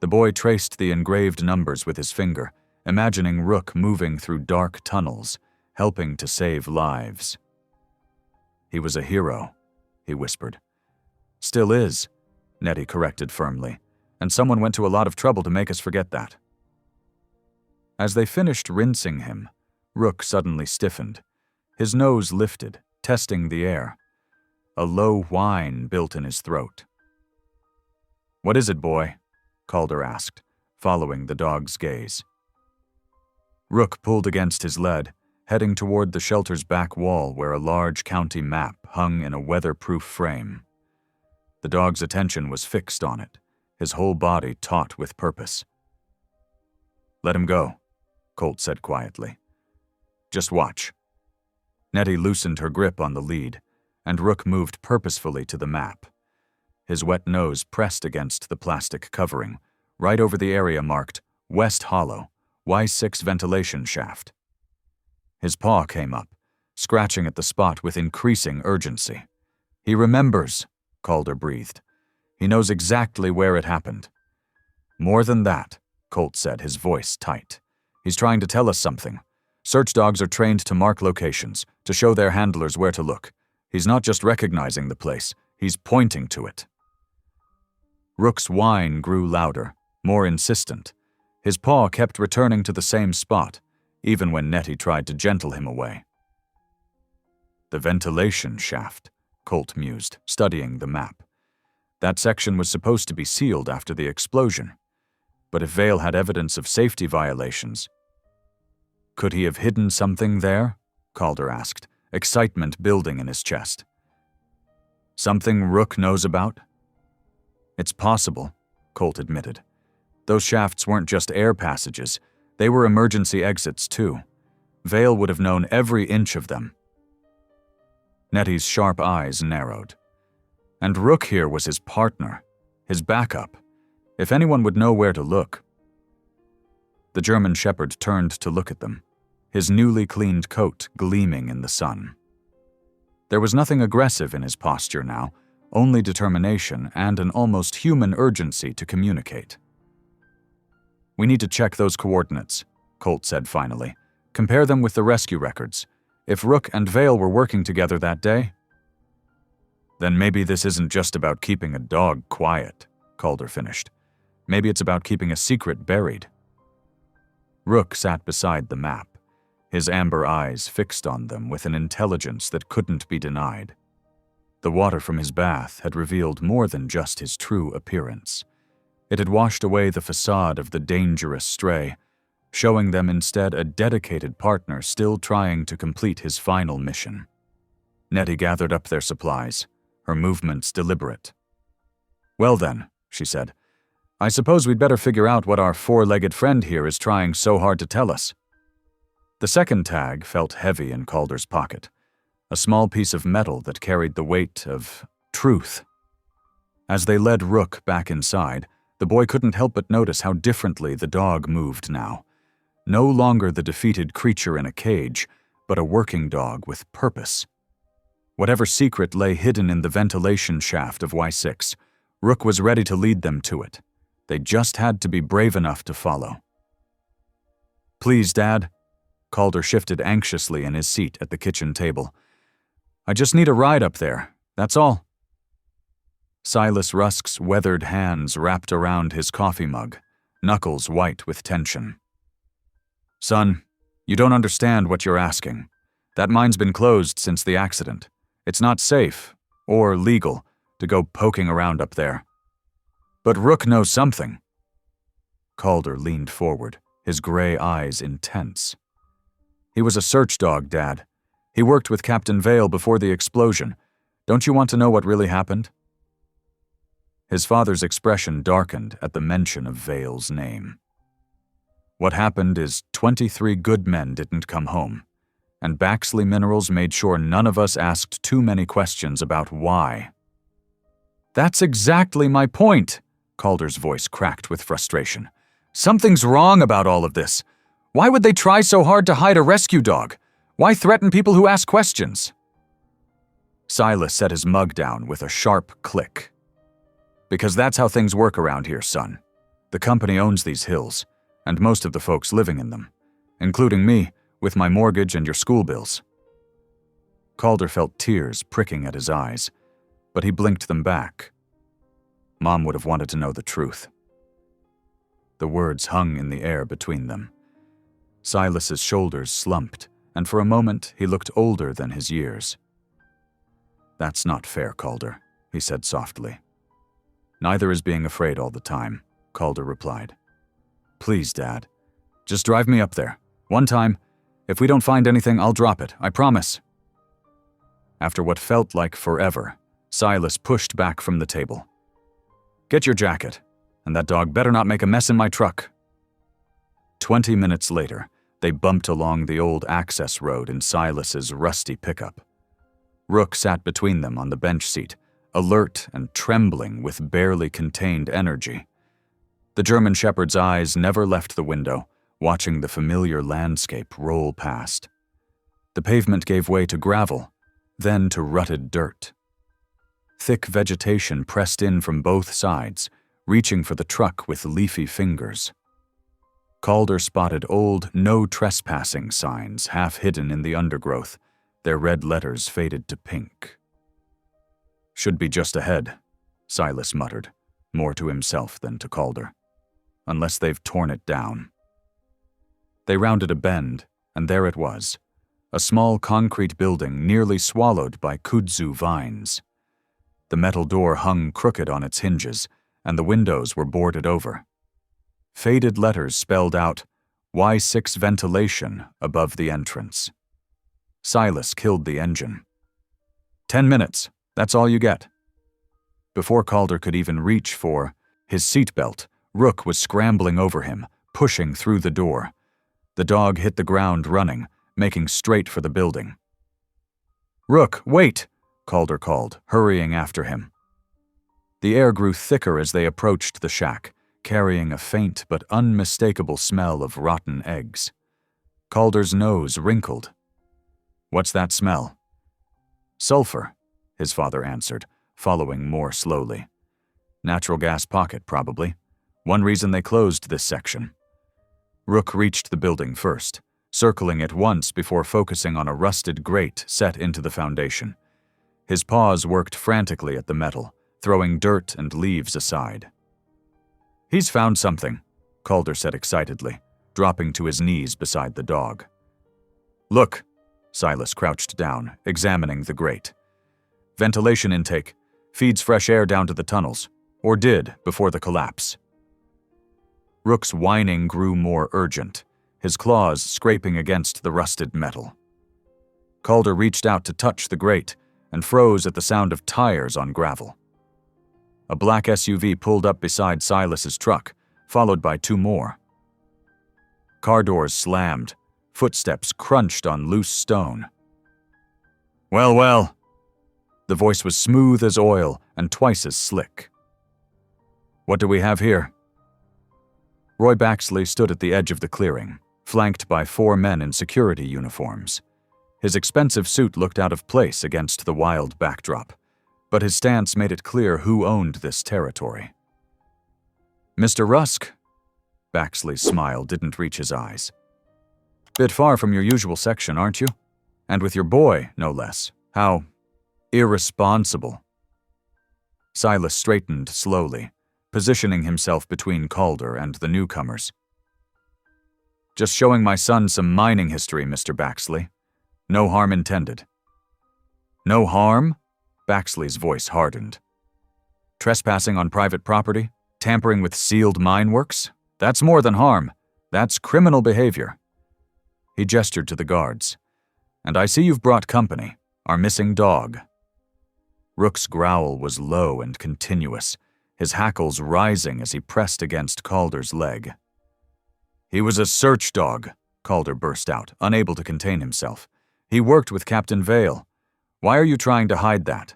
A: The boy traced the engraved numbers with his finger, imagining Rook moving through dark tunnels, helping to save lives. "He was a hero," he whispered. "Still is," Nettie corrected firmly, "and someone went to a lot of trouble to make us forget that." As they finished rinsing him, Rook suddenly stiffened. His nose lifted, testing the air. A low whine built in his throat. "What is it, boy?" Calder asked, following the dog's gaze. Rook pulled against his lead, heading toward the shelter's back wall where a large county map hung in a weatherproof frame. The dog's attention was fixed on it, his whole body taut with purpose. "Let him go," Colt said quietly. "Just watch." Nettie loosened her grip on the lead, and Rook moved purposefully to the map. His wet nose pressed against the plastic covering, right over the area marked West Hollow, Y6 ventilation shaft. His paw came up, scratching at the spot with increasing urgency. "He remembers," Calder breathed. "He knows exactly where it happened." "More than that," Colt said, his voice tight. "He's trying to tell us something. Search dogs are trained to mark locations, to show their handlers where to look. He's not just recognizing the place, he's pointing to it." Rook's whine grew louder, more insistent. His paw kept returning to the same spot, even when Nettie tried to gentle him away. "The ventilation shaft," Colt mused, studying the map. That section was supposed to be sealed after the explosion. But if Vale had evidence of safety violations, could he have hidden something there? Calder asked, excitement building in his chest. "Something Rook knows about?" "It's possible," Colt admitted. "Those shafts weren't just air passages, they were emergency exits too. Vale would have known every inch of them." Nettie's sharp eyes narrowed. And Rook here was his partner, his backup. If anyone would know where to look. The German Shepherd turned to look at them, his newly cleaned coat gleaming in the sun. There was nothing aggressive in his posture now, only determination and an almost human urgency to communicate. "We need to check those coordinates," Colt said finally. "Compare them with the rescue records. If Rook and Vale were working together that day..." "Then maybe this isn't just about keeping a dog quiet," Calder finished. "Maybe it's about keeping a secret buried." Rook sat beside the map, his amber eyes fixed on them with an intelligence that couldn't be denied. The water from his bath had revealed more than just his true appearance. It had washed away the facade of the dangerous stray, showing them instead a dedicated partner still trying to complete his final mission. Nettie gathered up their supplies, her movements deliberate. "Well then," she said, "I suppose we'd better figure out what our four-legged friend here is trying so hard to tell us." The second tag felt heavy in Calder's pocket, a small piece of metal that carried the weight of truth. As they led Rook back inside, the boy couldn't help but notice how differently the dog moved now. No longer the defeated creature in a cage, but a working dog with purpose. Whatever secret lay hidden in the ventilation shaft of Y6, Rook was ready to lead them to it. They just had to be brave enough to follow. Please, Dad. Calder shifted anxiously in his seat at the kitchen table. I just need a ride up there, that's all. Silas Rusk's weathered hands wrapped around his coffee mug, knuckles white with tension. Son, you don't understand what you're asking. That mine's been closed since the accident. It's not safe, or legal, to go poking around up there. But Rook knows something. Calder leaned forward, his gray eyes intense. He was a search dog, Dad. He worked with Captain Vale before the explosion. Don't you want to know what really happened? His father's expression darkened at the mention of Vale's name. What happened is 23 good men didn't come home, and Baxley Minerals made sure none of us asked too many questions about why. That's exactly my point, Calder's voice cracked with frustration. Something's wrong about all of this. Why would they try so hard to hide a rescue dog? Why threaten people who ask questions? Silas set his mug down with a sharp click. Because that's how things work around here, son. The company owns these hills, and most of the folks living in them, including me, with my mortgage and your school bills. Calder felt tears pricking at his eyes, but he blinked them back. Mom would have wanted to know the truth. The words hung in the air between them. Silas's shoulders slumped, and for a moment he looked older than his years. That's not fair, Calder, he said softly. Neither is being afraid all the time, Calder replied. Please, Dad. Just drive me up there. One time. If we don't find anything, I'll drop it, I promise. After what felt like forever, Silas pushed back from the table. Get your jacket, and that dog better not make a mess in my truck. 20 minutes later, they bumped along the old access road in Silas's rusty pickup. Rook sat between them on the bench seat, alert and trembling with barely contained energy. The German Shepherd's eyes never left the window, watching the familiar landscape roll past. The pavement gave way to gravel, then to rutted dirt. Thick vegetation pressed in from both sides, reaching for the truck with leafy fingers. Calder spotted old "No Trespassing" signs half hidden in the undergrowth, their red letters faded to pink. Should be just ahead, Silas muttered, more to himself than to Calder. Unless they've torn it down. They rounded a bend, and there it was, a small concrete building nearly swallowed by kudzu vines. The metal door hung crooked on its hinges, and the windows were boarded over. Faded letters spelled out Y6 ventilation above the entrance. Silas killed the engine. 10 minutes, that's all you get. Before Calder could even reach for his seatbelt, Rook was scrambling over him, pushing through the door. The dog hit the ground running, making straight for the building. Rook, wait, Calder called, hurrying after him. The air grew thicker as they approached the shack, carrying a faint but unmistakable smell of rotten eggs. Calder's nose wrinkled. What's that smell? Sulfur, his father answered, following more slowly. Natural gas pocket, probably. One reason they closed this section. Rook reached the building first, circling it once before focusing on a rusted grate set into the foundation. His paws worked frantically at the metal, throwing dirt and leaves aside. He's found something, Calder said excitedly, dropping to his knees beside the dog. Look, Silas crouched down, examining the grate. Ventilation intake, feeds fresh air down to the tunnels, or did before the collapse. Rook's whining grew more urgent, his claws scraping against the rusted metal. Calder reached out to touch the grate and froze at the sound of tires on gravel. A black SUV pulled up beside Silas's truck, followed by two more. Car doors slammed, footsteps crunched on loose stone. Well, well. The voice was smooth as oil and twice as slick. What do we have here? Roy Baxley stood at the edge of the clearing, flanked by 4 men in security uniforms. His expensive suit looked out of place against the wild backdrop, but his stance made it clear who owned this territory. Mr. Rusk? Baxley's smile didn't reach his eyes. Bit far from your usual section, aren't you? And with your boy, no less. How irresponsible. Silas straightened slowly, positioning himself between Calder and the newcomers. Just showing my son some mining history, Mr. Baxley. No harm intended. No harm? Baxley's voice hardened. Trespassing on private property? Tampering with sealed mine works? That's more than harm. That's criminal behavior. He gestured to the guards. And I see you've brought company, our missing dog. Rook's growl was low and continuous, his hackles rising as he pressed against Calder's leg. He was a search dog, Calder burst out, unable to contain himself. He worked with Captain Vale. Why are you trying to hide that?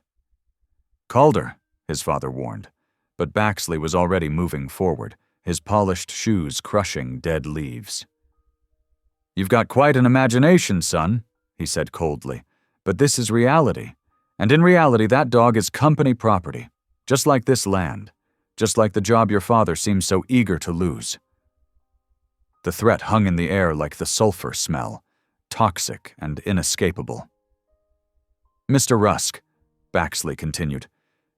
A: Calder, his father warned, but Baxley was already moving forward, his polished shoes crushing dead leaves. You've got quite an imagination, son, he said coldly, but this is reality. And in reality, that dog is company property, just like this land, just like the job your father seems so eager to lose. The threat hung in the air like the sulfur smell, toxic and inescapable. Mr. Rusk, Baxley continued,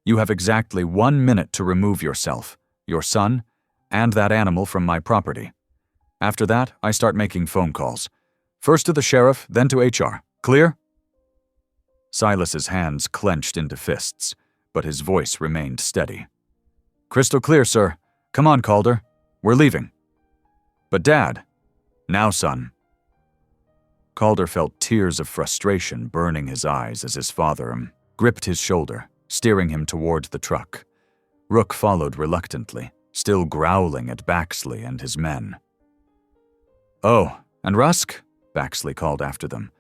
A: you have exactly 1 minute to remove yourself, your son, and that animal from my property. After that, I start making phone calls. First to the sheriff, then to HR. Clear? Silas's hands clenched into fists, but his voice remained steady. Crystal clear, sir. Come on, Calder. We're leaving. But Dad. Now, son. Calder felt tears of frustration burning his eyes as his father gripped his shoulder, steering him toward the truck. Rook followed reluctantly, still growling at Baxley and his men. Oh, and Rusk, Baxley called after them.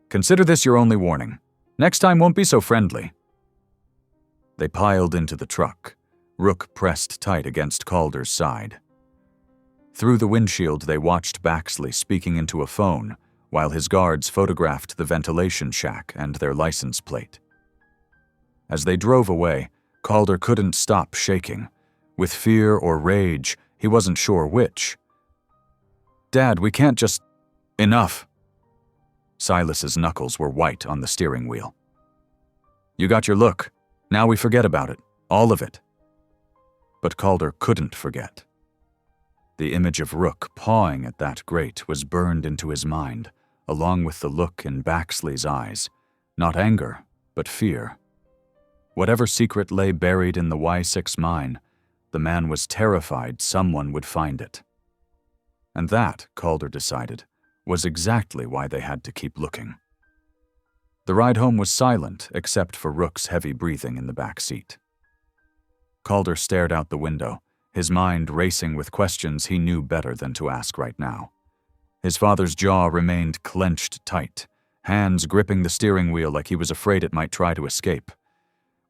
A: Consider this your only warning. Next time won't be so friendly. They piled into the truck, Rook pressed tight against Calder's side. Through the windshield they watched Baxley speaking into a phone, while his guards photographed the ventilation shack and their license plate. As they drove away, Calder couldn't stop shaking. With fear or rage, he wasn't sure which. Dad, we can't just… Enough. Silas's knuckles were white on the steering wheel. You got your look. Now we forget about it. All of it. But Calder couldn't forget. The image of Rook pawing at that grate was burned into his mind, along with the look in Baxley's eyes. Not anger, but fear. Whatever secret lay buried in the Y6 mine, the man was terrified someone would find it. And that, Calder decided, was exactly why they had to keep looking. The ride home was silent except for Rook's heavy breathing in the back seat. Calder stared out the window, his mind racing with questions he knew better than to ask right now. His father's jaw remained clenched tight, hands gripping the steering wheel like he was afraid it might try to escape.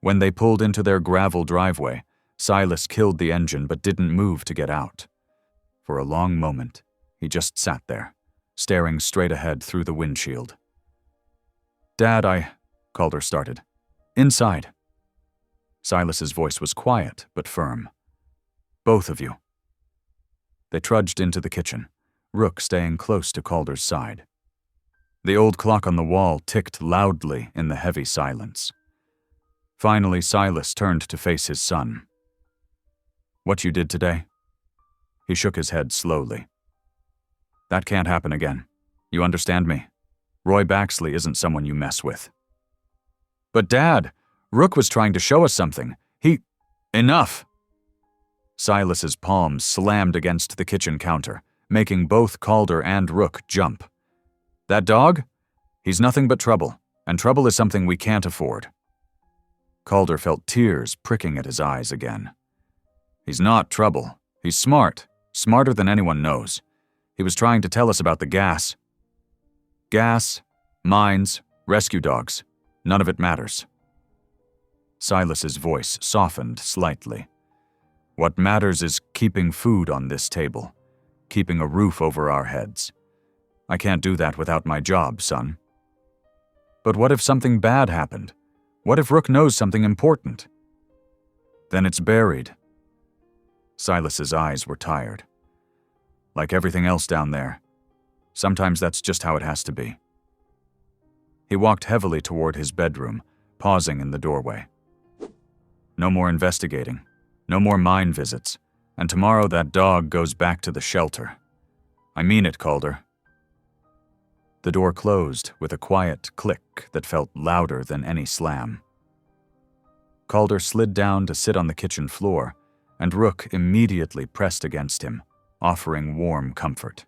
A: When they pulled into their gravel driveway, Silas killed the engine but didn't move to get out. For a long moment, he just sat there, staring straight ahead through the windshield. Dad, Calder started. Inside. Silas's voice was quiet but firm. Both of you. They trudged into the kitchen, Rook staying close to Calder's side. The old clock on the wall ticked loudly in the heavy silence. Finally, Silas turned to face his son. What you did today? He shook his head slowly. That can't happen again. You understand me? Roy Baxley isn't someone you mess with. But Dad, Rook was trying to show us something. Enough! Silas's palms slammed against the kitchen counter, making both Calder and Rook jump. That dog? He's nothing but trouble, and trouble is something we can't afford. Calder felt tears pricking at his eyes again. He's not trouble. He's smart, smarter than anyone knows. He was trying to tell us about the gas. Gas, mines, rescue dogs. None of it matters. Silas's voice softened slightly. What matters is keeping food on this table, keeping a roof over our heads. I can't do that without my job, son. But what if something bad happened? What if Rook knows something important? Then it's buried. Silas's eyes were tired. Like everything else down there. Sometimes that's just how it has to be. He walked heavily toward his bedroom, pausing in the doorway. No more investigating, no more mine visits, and tomorrow that dog goes back to the shelter. I mean it, Calder. The door closed with a quiet click that felt louder than any slam. Calder slid down to sit on the kitchen floor, and Rook immediately pressed against him, offering warm comfort.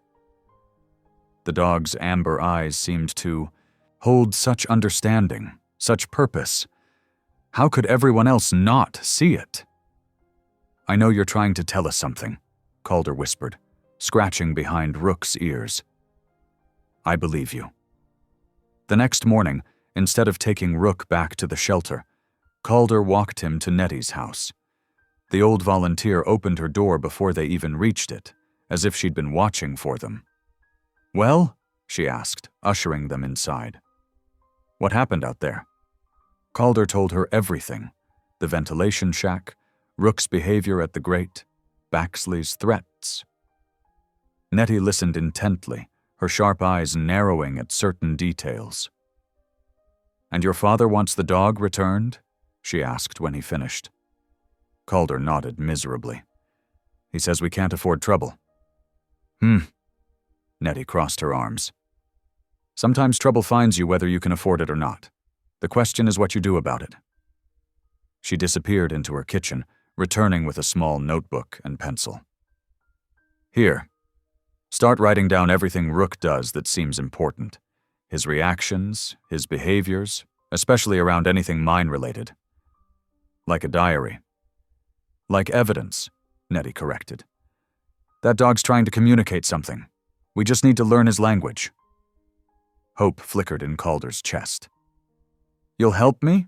A: The dog's amber eyes seemed to hold such understanding, such purpose. How could everyone else not see it? I know you're trying to tell us something, Calder whispered, scratching behind Rook's ears. I believe you. The next morning, instead of taking Rook back to the shelter, Calder walked him to Nettie's house. The old volunteer opened her door before they even reached it, as if she'd been watching for them. Well? She asked, ushering them inside. What happened out there? Calder told her everything. The ventilation shack, Rook's behavior at the grate, Baxley's threats. Nettie listened intently, her sharp eyes narrowing at certain details. And your father wants the dog returned? She asked when he finished. Calder nodded miserably. He says we can't afford trouble. Nettie crossed her arms. Sometimes trouble finds you whether you can afford it or not. The question is what you do about it. She disappeared into her kitchen, returning with a small notebook and pencil. Here. Start writing down everything Rook does that seems important. His reactions, his behaviors, especially around anything mine-related. Like a diary. Like evidence, Nettie corrected. That dog's trying to communicate something. We just need to learn his language. Hope flickered in Calder's chest. You'll help me?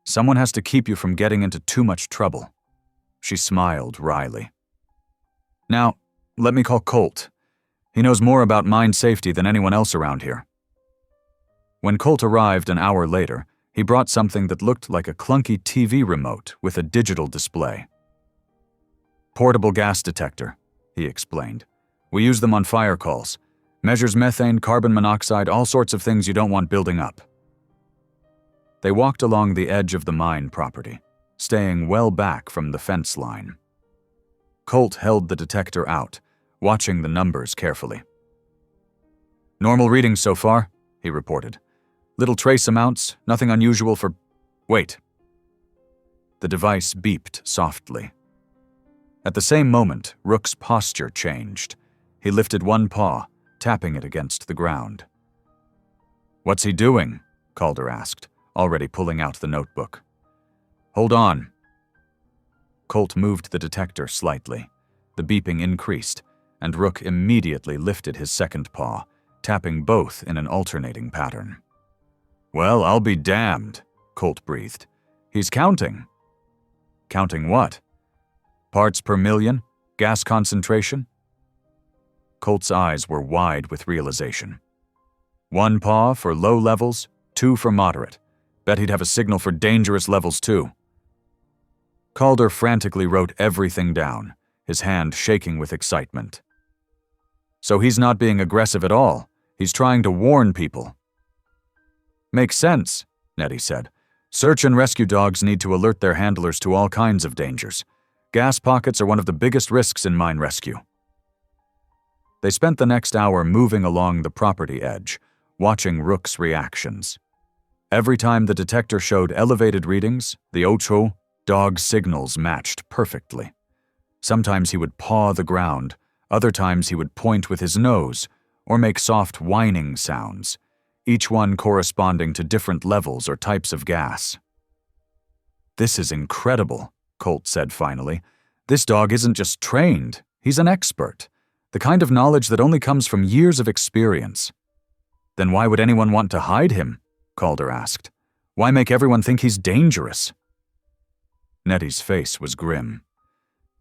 A: Someone has to keep you from getting into too much trouble. She smiled wryly. Now, let me call Colt. He knows more about mine safety than anyone else around here. When Colt arrived an hour later, he brought something that looked like a clunky TV remote with a digital display. Portable gas detector, he explained. We use them on fire calls. Measures methane, carbon monoxide, all sorts of things you don't want building up. They walked along the edge of the mine property, staying well back from the fence line. Colt held the detector out, watching the numbers carefully. Normal readings so far, he reported. Little trace amounts, nothing unusual for... Wait. The device beeped softly. At the same moment, Rook's posture changed. He lifted one paw, tapping it against the ground. What's he doing? Calder asked, already pulling out the notebook. Hold on. Colt moved the detector slightly. The beeping increased, and Rook immediately lifted his second paw, tapping both in an alternating pattern. Well, I'll be damned, Colt breathed. He's counting. Counting what? Parts per million? Gas concentration? Colt's eyes were wide with realization. 1 paw for low levels, 2 for moderate. Bet he'd have a signal for dangerous levels too. Calder frantically wrote everything down, his hand shaking with excitement. So he's not being aggressive at all. He's trying to warn people. Makes sense, Nettie said. Search and rescue dogs need to alert their handlers to all kinds of dangers. Gas pockets are one of the biggest risks in mine rescue. They spent the next hour moving along the property edge, watching Rook's reactions. Every time the detector showed elevated readings, the Ocho dog's signals matched perfectly. Sometimes he would paw the ground, other times he would point with his nose or make soft whining sounds, each one corresponding to different levels or types of gas. This is incredible, Colt said finally. This dog isn't just trained, he's an expert. The kind of knowledge that only comes from years of experience. Then why would anyone want to hide him? Calder asked. Why make everyone think he's dangerous? Nettie's face was grim.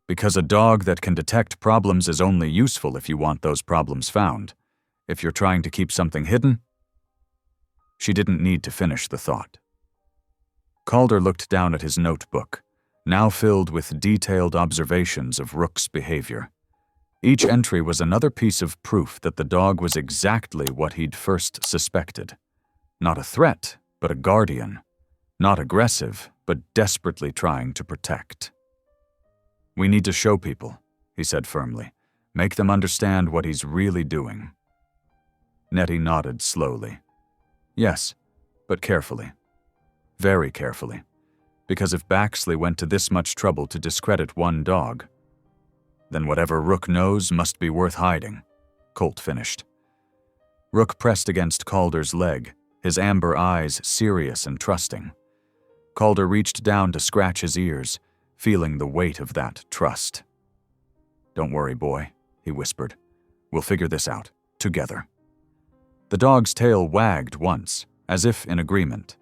A: Because a dog that can detect problems is only useful if you want those problems found. If you're trying to keep something hidden... She didn't need to finish the thought. Calder looked down at his notebook, now filled with detailed observations of Rook's behavior. Each entry was another piece of proof that the dog was exactly what he'd first suspected. Not a threat, but a guardian. Not aggressive, but desperately trying to protect. "We need to show people," he said firmly. "Make them understand what he's really doing." Nettie nodded slowly. "Yes, but carefully. Very carefully. Because if Baxley went to this much trouble to discredit one dog, then whatever Rook knows must be worth hiding," Colt finished. Rook pressed against Calder's leg, his amber eyes serious and trusting. Calder reached down to scratch his ears, feeling the weight of that trust. "Don't worry, boy," he whispered. "We'll figure this out, together." The dog's tail wagged once, as if in agreement.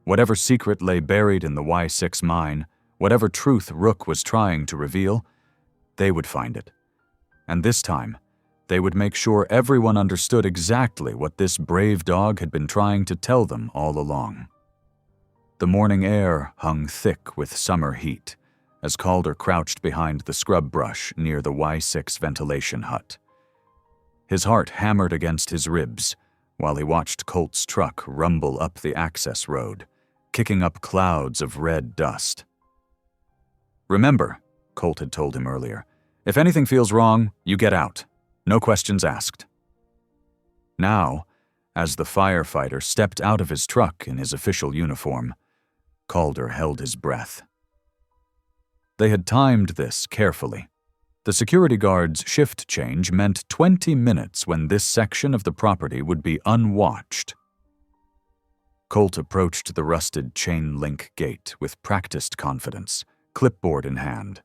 A: Whatever secret lay buried in the Y6 mine, whatever truth Rook was trying to reveal, they would find it. And this time, they would make sure everyone understood exactly what this brave dog had been trying to tell them all along. The morning air hung thick with summer heat as Calder crouched behind the scrub brush near the Y6 ventilation hut. His heart hammered against his ribs while he watched Colt's truck rumble up the access road, kicking up clouds of red dust. "Remember," Colt had told him earlier, "if anything feels wrong, you get out. No questions asked." Now, as the firefighter stepped out of his truck in his official uniform, Calder held his breath. They had timed this carefully. The security guard's shift change meant 20 minutes when this section of the property would be unwatched. Colt approached the rusted chain-link gate with practiced confidence, clipboard in hand.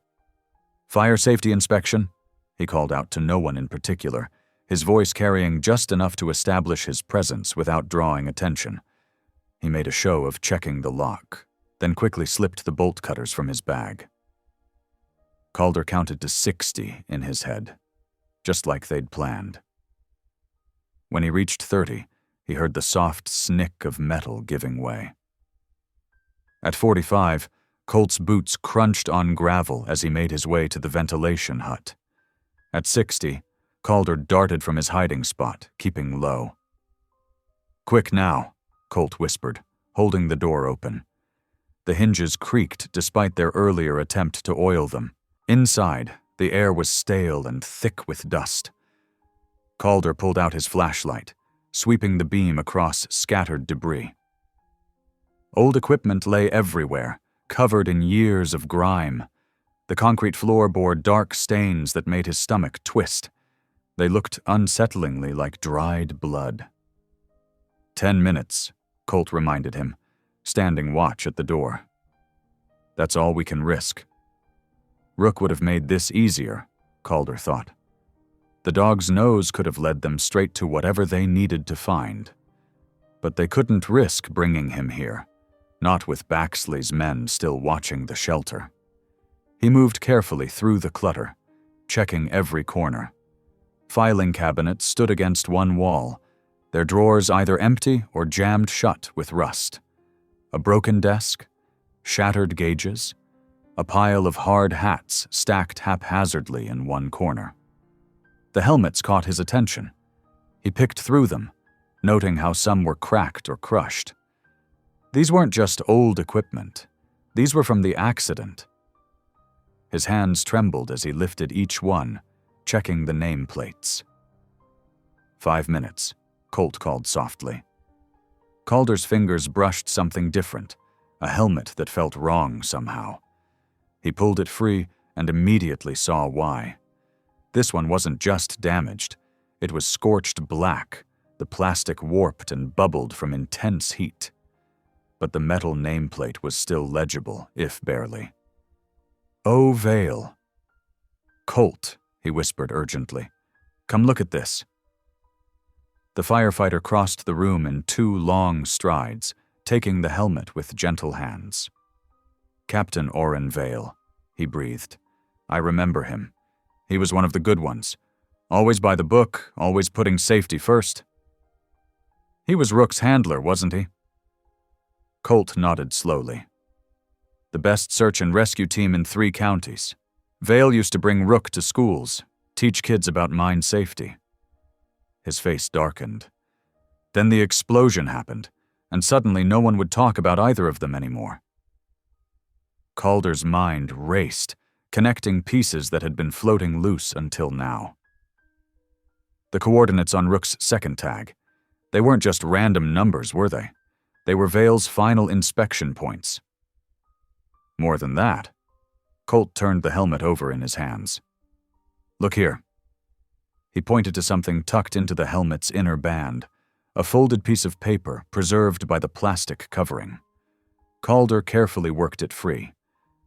A: "Fire safety inspection," he called out to no one in particular, his voice carrying just enough to establish his presence without drawing attention. He made a show of checking the lock, then quickly slipped the bolt cutters from his bag. Calder counted to 60 in his head, just like they'd planned. When he reached 30, he heard the soft snick of metal giving way. At 45, Colt's boots crunched on gravel as he made his way to the ventilation hut. At 60, Calder darted from his hiding spot, keeping low. "Quick now," Colt whispered, holding the door open. The hinges creaked despite their earlier attempt to oil them. Inside, the air was stale and thick with dust. Calder pulled out his flashlight, sweeping the beam across scattered debris. Old equipment lay everywhere, covered in years of grime. The concrete floor bore dark stains that made his stomach twist. They looked unsettlingly like dried blood. 10 minutes, Colt reminded him, standing watch at the door. "That's all we can risk." Rook would have made this easier, Calder thought. The dog's nose could have led them straight to whatever they needed to find. But they couldn't risk bringing him here, not with Baxley's men still watching the shelter. He moved carefully through the clutter, checking every corner. Filing cabinets stood against one wall, their drawers either empty or jammed shut with rust. A broken desk, shattered gauges, a pile of hard hats stacked haphazardly in one corner. The helmets caught his attention. He picked through them, noting how some were cracked or crushed. These weren't just old equipment. These were from the accident. His hands trembled as he lifted each one, checking the nameplates. 5 minutes, Colt called softly. Calder's fingers brushed something different, a helmet that felt wrong somehow. He pulled it free and immediately saw why. This one wasn't just damaged. It was scorched black, the plastic warped and bubbled from intense heat. But the metal nameplate was still legible, if barely. "Oh, Vale." "Colt," he whispered urgently. "Come look at this." The firefighter crossed the room in 2 long strides, taking the helmet with gentle hands. "Captain Orrin Vale," he breathed. "I remember him. He was one of the good ones. Always by the book, always putting safety first." "He was Rook's handler, wasn't he?" Colt nodded slowly. "The best search and rescue team in 3 counties. Vale used to bring Rook to schools, teach kids about mine safety. His face darkened. Then the explosion happened, and suddenly no one would talk about either of them anymore. Calder's mind raced, connecting pieces that had been floating loose until now. The coordinates on Rook's second tag. They weren't just random numbers, were they? They were Vale's final inspection points. More than that, Colt turned the helmet over in his hands. Look here. He pointed to something tucked into the helmet's inner band, a folded piece of paper preserved by the plastic covering. Calder carefully worked it free.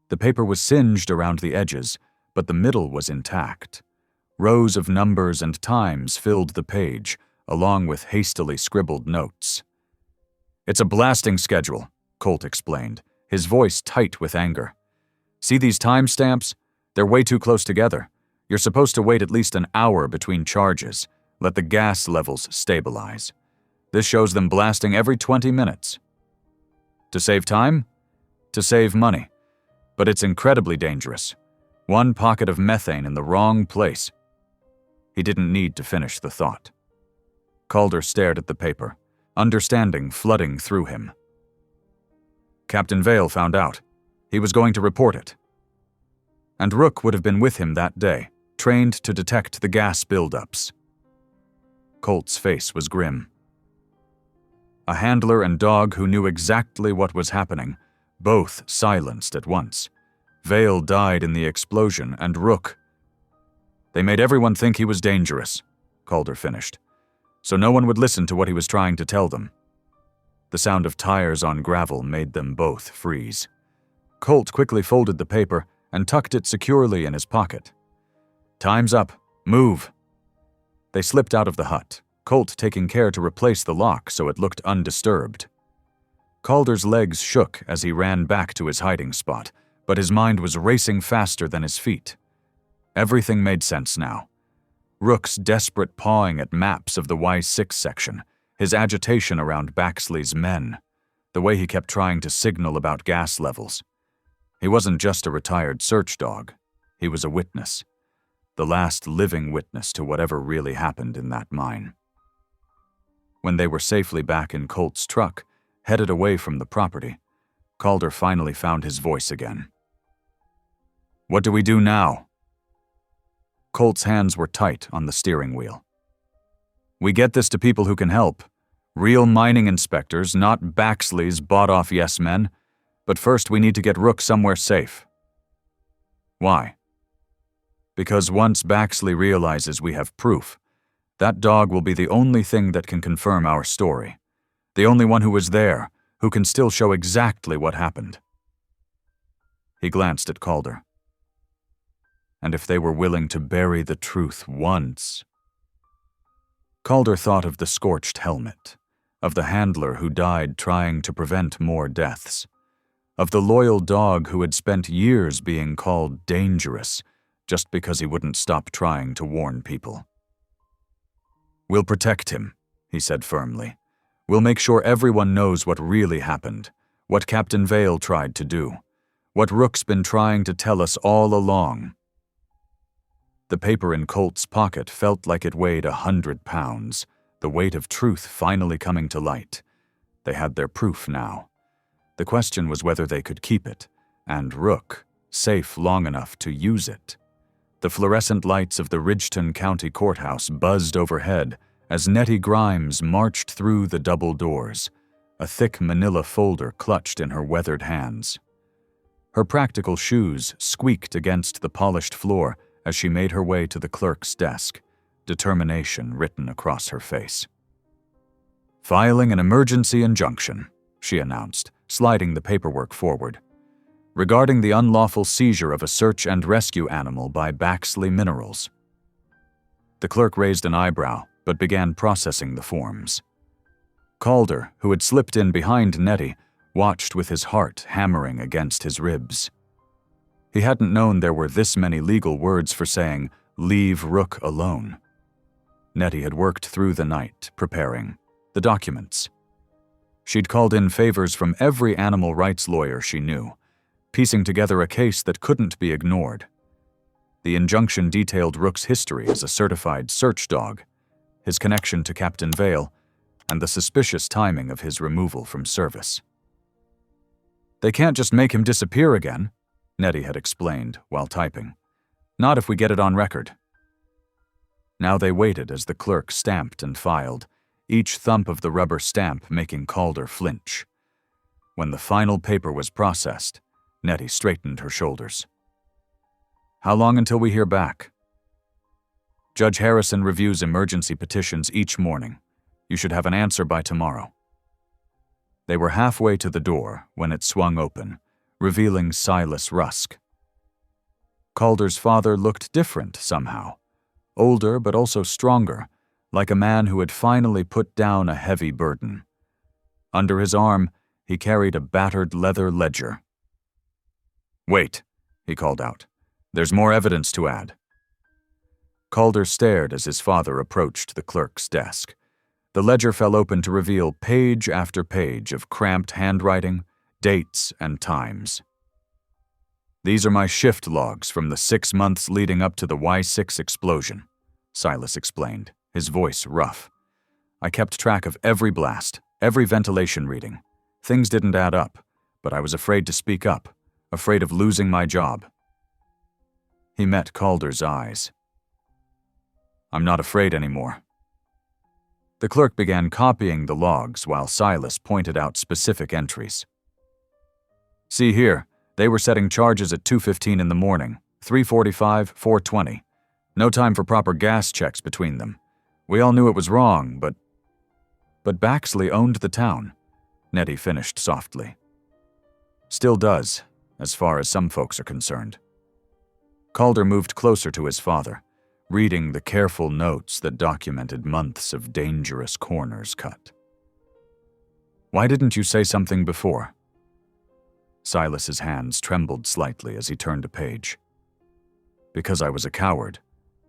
A: The paper was singed around the edges, but the middle was intact. Rows of numbers and times filled the page, along with hastily scribbled notes. "It's a blasting schedule," Colt explained, his voice tight with anger. "See these timestamps? They're way too close together. You're supposed to wait at least an hour between charges, let the gas levels stabilize. This shows them blasting every 20 minutes. To save time? To save money. But it's incredibly dangerous. One pocket of methane in the wrong place." He didn't need to finish the thought. Calder stared at the paper, understanding flooding through him. Captain Vale found out. He was going to report it. And Rook would have been with him that day, trained to detect the gas buildups. Colt's face was grim. A handler and dog who knew exactly what was happening, both silenced at once. Vale died in the explosion, and Rook. They made everyone think he was dangerous, Calder finished, so no one would listen to what he was trying to tell them. The sound of tires on gravel made them both freeze. Colt quickly folded the paper and tucked it securely in his pocket. "Time's up. Move." They slipped out of the hut, Colt taking care to replace the lock so it looked undisturbed. Calder's legs shook as he ran back to his hiding spot, but his mind was racing faster than his feet. Everything made sense now. Rook's desperate pawing at maps of the Y6 section, his agitation around Baxley's men, the way he kept trying to signal about gas levels. He wasn't just a retired search dog. He was a witness. The last living witness to whatever really happened in that mine. When they were safely back in Colt's truck, headed away from the property, Calder finally found his voice again. "What do we do now?" Colt's hands were tight on the steering wheel. "We get this to people who can help. Real mining inspectors, not Baxley's bought-off yes-men. But first we need to get Rook somewhere safe." "Why?" "Because once Baxley realizes we have proof, that dog will be the only thing that can confirm our story. The only one who was there, who can still show exactly what happened." He glanced at Calder. And if they were willing to bury the truth once... Calder thought of the scorched helmet, of the handler who died trying to prevent more deaths, of the loyal dog who had spent years being called dangerous just because he wouldn't stop trying to warn people. "We'll protect him," he said firmly. "We'll make sure everyone knows what really happened, what Captain Vale tried to do, what Rook's been trying to tell us all along." The paper in Colt's pocket felt like it weighed 100 pounds, the weight of truth finally coming to light. They had their proof now. The question was whether they could keep it, and Rook, safe long enough to use it. The fluorescent lights of the Ridgeton County Courthouse buzzed overhead as Nettie Grimes marched through the double doors, a thick manila folder clutched in her weathered hands. Her practical shoes squeaked against the polished floor as she made her way to the clerk's desk, determination written across her face. "Filing an emergency injunction," she announced, sliding the paperwork forward. "Regarding the unlawful seizure of a search and rescue animal by Baxley Minerals." The clerk raised an eyebrow, but began processing the forms. Calder, who had slipped in behind Nettie, watched with his heart hammering against his ribs. He hadn't known there were this many legal words for saying, "Leave Rook alone." Nettie had worked through the night, preparing the documents. She'd called in favors from every animal rights lawyer she knew, piecing together a case that couldn't be ignored. The injunction detailed Rook's history as a certified search dog, his connection to Captain Vale, and the suspicious timing of his removal from service. "They can't just make him disappear again," Nettie had explained while typing. "Not if we get it on record." Now they waited as the clerk stamped and filed, each thump of the rubber stamp making Calder flinch. When the final paper was processed, Nettie straightened her shoulders. "How long until we hear back?" "Judge Harrison reviews emergency petitions each morning. You should have an answer by tomorrow." They were halfway to the door when it swung open, revealing Silas Rusk. Calder's father looked different somehow, older but also stronger, like a man who had finally put down a heavy burden. Under his arm, he carried a battered leather ledger. "Wait," he called out. "There's more evidence to add." Calder stared as his father approached the clerk's desk. The ledger fell open to reveal page after page of cramped handwriting, dates, and times. "These are my shift logs from the 6 months leading up to the Y6 explosion," Silas explained, his voice rough. "I kept track of every blast, every ventilation reading. Things didn't add up, but I was afraid to speak up, afraid of losing my job." He met Calder's eyes. "I'm not afraid anymore." The clerk began copying the logs while Silas pointed out specific entries. "See here, they were setting charges at 2:15 in the morning, 3:45, 4:20. No time for proper gas checks between them. We all knew it was wrong, but Baxley owned the town," Nettie finished softly. "Still does, as far as some folks are concerned." Calder moved closer to his father, reading the careful notes that documented months of dangerous corners cut. "Why didn't you say something before?" Silas's hands trembled slightly as he turned a page. "Because I was a coward.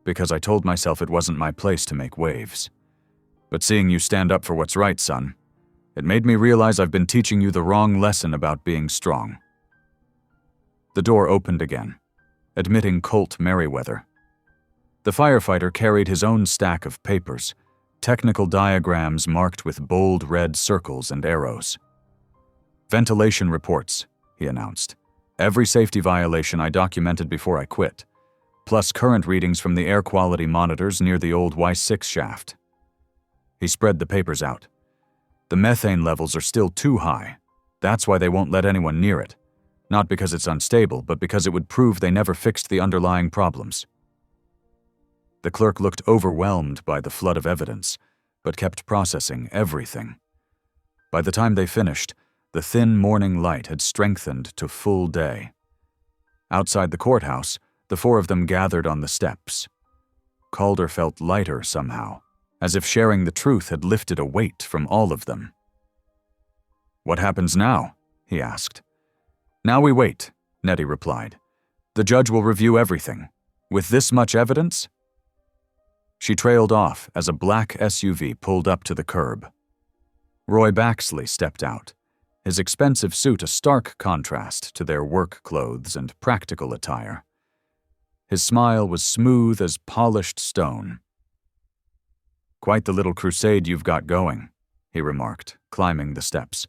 A: Because I told myself it wasn't my place to make waves. But seeing you stand up for what's right, son, it made me realize I've been teaching you the wrong lesson about being strong." The door opened again, admitting Colt Merriweather. The firefighter carried his own stack of papers, technical diagrams marked with bold red circles and arrows. "Ventilation reports," he announced. "Every safety violation I documented before I quit, plus current readings from the air quality monitors near the old Y6 shaft." He spread the papers out. "The methane levels are still too high. That's why they won't let anyone near it. Not because it's unstable, but because it would prove they never fixed the underlying problems." The clerk looked overwhelmed by the flood of evidence, but kept processing everything. By the time they finished, the thin morning light had strengthened to full day. Outside the courthouse, the four of them gathered on the steps. Calder felt lighter somehow, as if sharing the truth had lifted a weight from all of them. "What happens now?" he asked. "Now we wait," Nettie replied. "The judge will review everything. With this much evidence?" She trailed off as a black SUV pulled up to the curb. Roy Baxley stepped out, his expensive suit a stark contrast to their work clothes and practical attire. His smile was smooth as polished stone. "Quite the little crusade you've got going," he remarked, climbing the steps.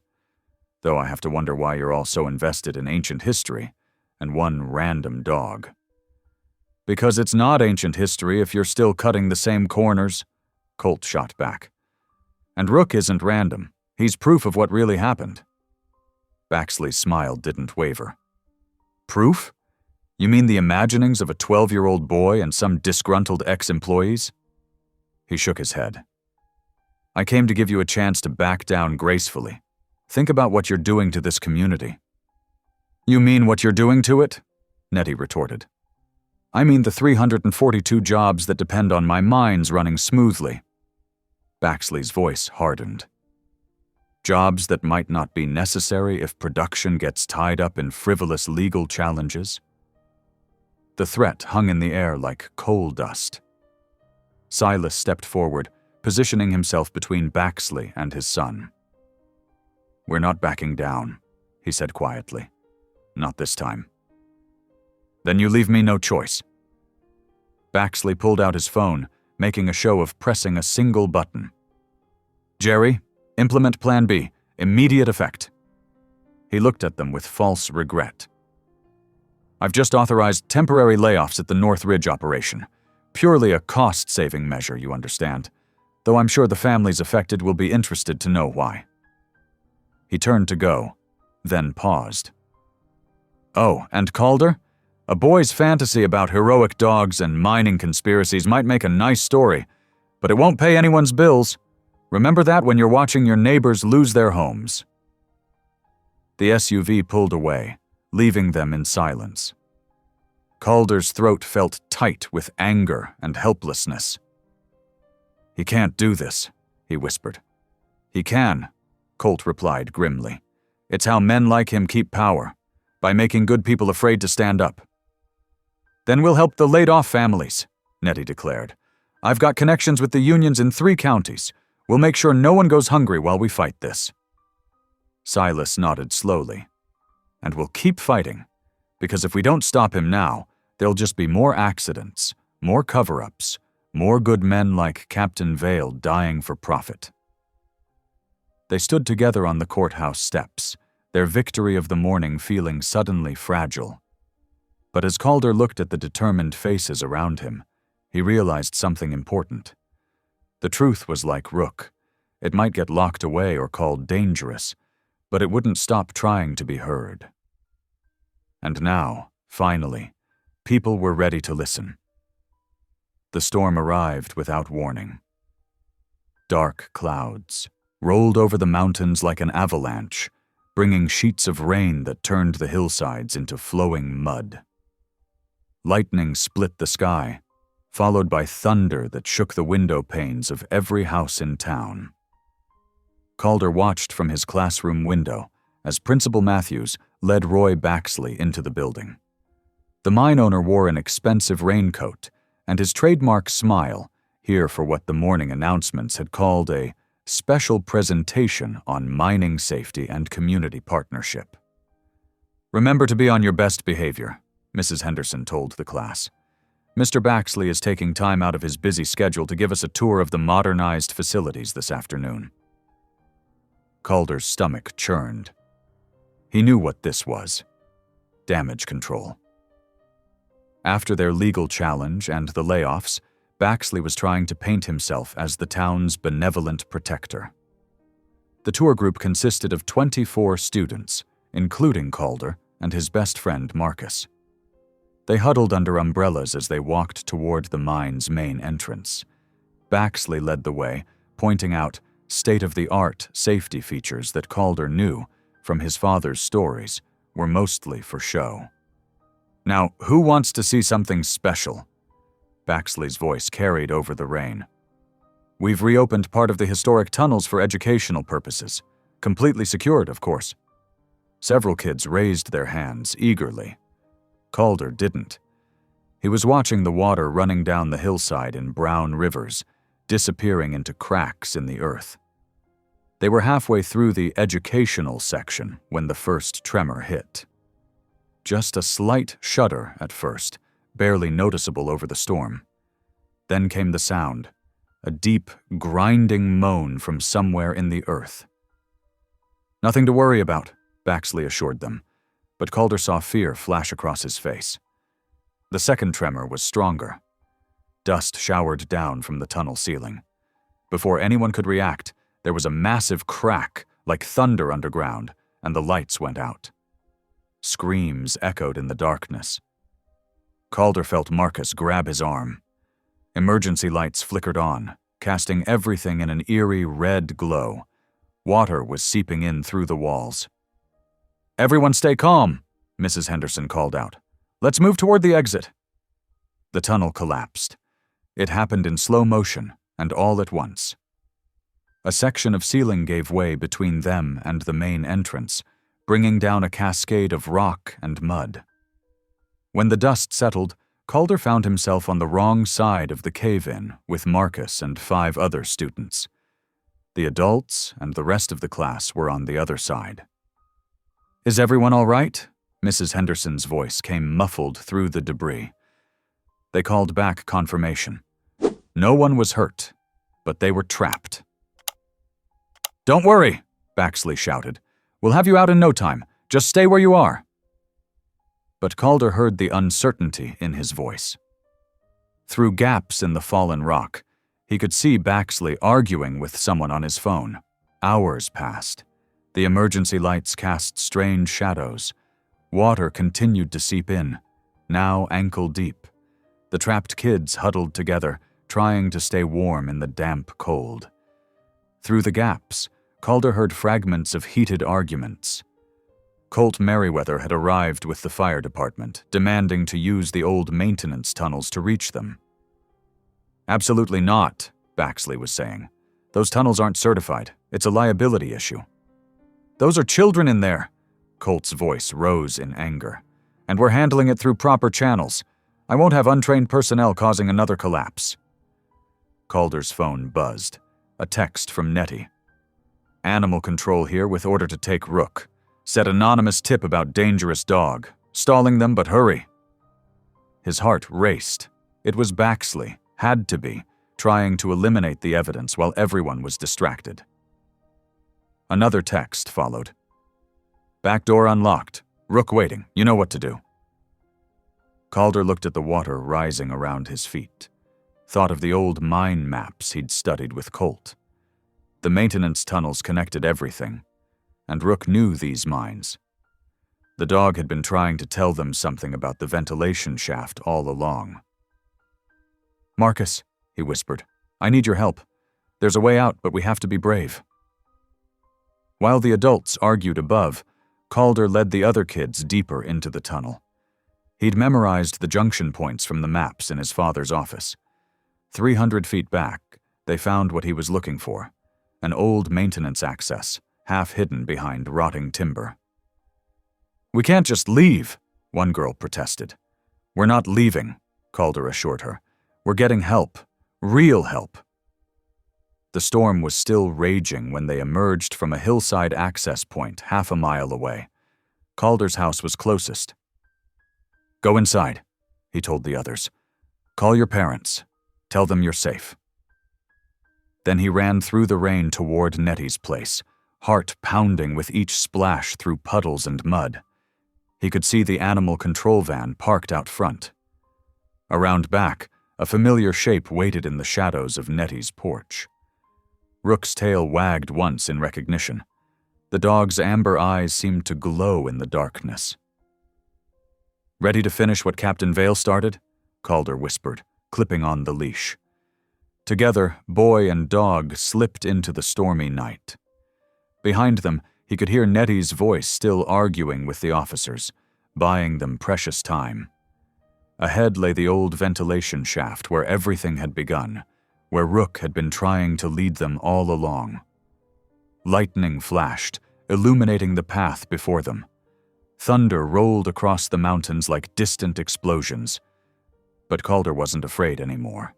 A: "Though I have to wonder why you're all so invested in ancient history and one random dog." "Because it's not ancient history if you're still cutting the same corners," Colt shot back. "And Rook isn't random. He's proof of what really happened." Baxley's smile didn't waver. "Proof? You mean the imaginings of a 12-year-old boy and some disgruntled ex-employees?" He shook his head. "I came to give you a chance to back down gracefully. Think about what you're doing to this community." "You mean what you're doing to it?" Nettie retorted. "I mean the 342 jobs that depend on my mines running smoothly." Baxley's voice hardened. "Jobs that might not be necessary if production gets tied up in frivolous legal challenges?" The threat hung in the air like coal dust. Silas stepped forward, positioning himself between Baxley and his son. "We're not backing down," he said quietly. "Not this time." "Then you leave me no choice." Baxley pulled out his phone, making a show of pressing a single button. "Jerry, implement Plan B. Immediate effect." He looked at them with false regret. "I've just authorized temporary layoffs at the North Ridge operation. Purely a cost-saving measure, you understand. Though I'm sure the families affected will be interested to know why." He turned to go, then paused. "Oh, and Calder? A boy's fantasy about heroic dogs and mining conspiracies might make a nice story, but it won't pay anyone's bills. Remember that when you're watching your neighbors lose their homes." The SUV pulled away, leaving them in silence. Calder's throat felt tight with anger and helplessness. "He can't do this," he whispered. "He can," Colt replied grimly. "It's how men like him keep power, by making good people afraid to stand up." "Then we'll help the laid-off families," Nettie declared. "I've got connections with the unions in 3 counties. We'll make sure no one goes hungry while we fight this." Silas nodded slowly. "And we'll keep fighting, because if we don't stop him now, there'll just be more accidents, more cover-ups, more good men like Captain Vale dying for profit." They stood together on the courthouse steps, their victory of the morning feeling suddenly fragile. But as Calder looked at the determined faces around him, he realized something important. The truth was like Rook. It might get locked away or called dangerous, but it wouldn't stop trying to be heard. And now, finally, people were ready to listen. The storm arrived without warning. Dark clouds rolled over the mountains like an avalanche, bringing sheets of rain that turned the hillsides into flowing mud. Lightning split the sky, followed by thunder that shook the window panes of every house in town. Calder watched from his classroom window as Principal Matthews led Roy Baxley into the building. The mine owner wore an expensive raincoat, and his trademark smile, here for what the morning announcements had called a special presentation on mining safety and community partnership. "Remember to be on your best behavior," Mrs. Henderson told the class. "Mr. Baxley is taking time out of his busy schedule to give us a tour of the modernized facilities this afternoon." Calder's stomach churned. He knew what this was: damage control. After their legal challenge and the layoffs, Baxley was trying to paint himself as the town's benevolent protector. The tour group consisted of 24 students, including Calder and his best friend Marcus. They huddled under umbrellas as they walked toward the mine's main entrance. Baxley led the way, pointing out state-of-the-art safety features that Calder knew, from his father's stories, were mostly for show. "Now, who wants to see something special?" Baxley's voice carried over the rain. "We've reopened part of the historic tunnels for educational purposes. Completely secured, of course." Several kids raised their hands eagerly. Calder didn't. He was watching the water running down the hillside in brown rivers, disappearing into cracks in the earth. They were halfway through the educational section when the first tremor hit. Just a slight shudder at first, barely noticeable over the storm. Then came the sound, a deep, grinding moan from somewhere in the earth. "Nothing to worry about," Baxley assured them, but Calder saw fear flash across his face. The second tremor was stronger. Dust showered down from the tunnel ceiling. Before anyone could react, there was a massive crack, like thunder underground, and the lights went out. Screams echoed in the darkness. Calder felt Marcus grab his arm. Emergency lights flickered on, casting everything in an eerie red glow. Water was seeping in through the walls. "Everyone stay calm," Mrs. Henderson called out. "Let's move toward the exit." The tunnel collapsed. It happened in slow motion, and all at once. A section of ceiling gave way between them and the main entrance, bringing down a cascade of rock and mud. When the dust settled, Calder found himself on the wrong side of the cave-in with Marcus and 5 other students. The adults and the rest of the class were on the other side. "Is everyone all right?" Mrs. Henderson's voice came muffled through the debris. They called back confirmation. No one was hurt, but they were trapped. "Don't worry," Baxley shouted. "We'll have you out in no time. Just stay where you are." But Calder heard the uncertainty in his voice. Through gaps in the fallen rock, he could see Baxley arguing with someone on his phone. Hours passed. The emergency lights cast strange shadows. Water continued to seep in, now ankle-deep. The trapped kids huddled together, trying to stay warm in the damp cold. Through the gaps, Calder heard fragments of heated arguments. Colt Merriweather had arrived with the fire department, demanding to use the old maintenance tunnels to reach them. "Absolutely not," Baxley was saying. "Those tunnels aren't certified. It's a liability issue." "Those are children in there," Colt's voice rose in anger. "And we're handling it through proper channels. I won't have untrained personnel causing another collapse." Calder's phone buzzed. A text from Nettie. "Animal control here with order to take Rook. Said anonymous tip about dangerous dog. Stalling them, but hurry." His heart raced. It was Baxley, had to be, trying to eliminate the evidence while everyone was distracted. Another text followed. "Back door unlocked. Rook waiting. You know what to do." Calder looked at the water rising around his feet. Thought of the old mine maps he'd studied with Colt. The maintenance tunnels connected everything, and Rook knew these mines. The dog had been trying to tell them something about the ventilation shaft all along. "Marcus," he whispered, "I need your help. There's a way out, but we have to be brave." While the adults argued above, Calder led the other kids deeper into the tunnel. He'd memorized the junction points from the maps in his father's office. 300 feet back, they found what he was looking for, an old maintenance access, half hidden behind rotting timber. "We can't just leave," one girl protested. "We're not leaving," Calder assured her. "We're getting help. Real help." The storm was still raging when they emerged from a hillside access point half a mile away. Calder's house was closest. "Go inside," he told the others. "Call your parents. Tell them you're safe." Then he ran through the rain toward Nettie's place, heart pounding with each splash through puddles and mud. He could see the animal control van parked out front. Around back, a familiar shape waited in the shadows of Nettie's porch. Rook's tail wagged once in recognition. The dog's amber eyes seemed to glow in the darkness. "Ready to finish what Captain Vale started?" Calder whispered, clipping on the leash. Together, boy and dog slipped into the stormy night. Behind them, he could hear Nettie's voice still arguing with the officers, buying them precious time. Ahead lay the old ventilation shaft where everything had begun, where Rook had been trying to lead them all along. Lightning flashed, illuminating the path before them. Thunder rolled across the mountains like distant explosions. But Calder wasn't afraid anymore.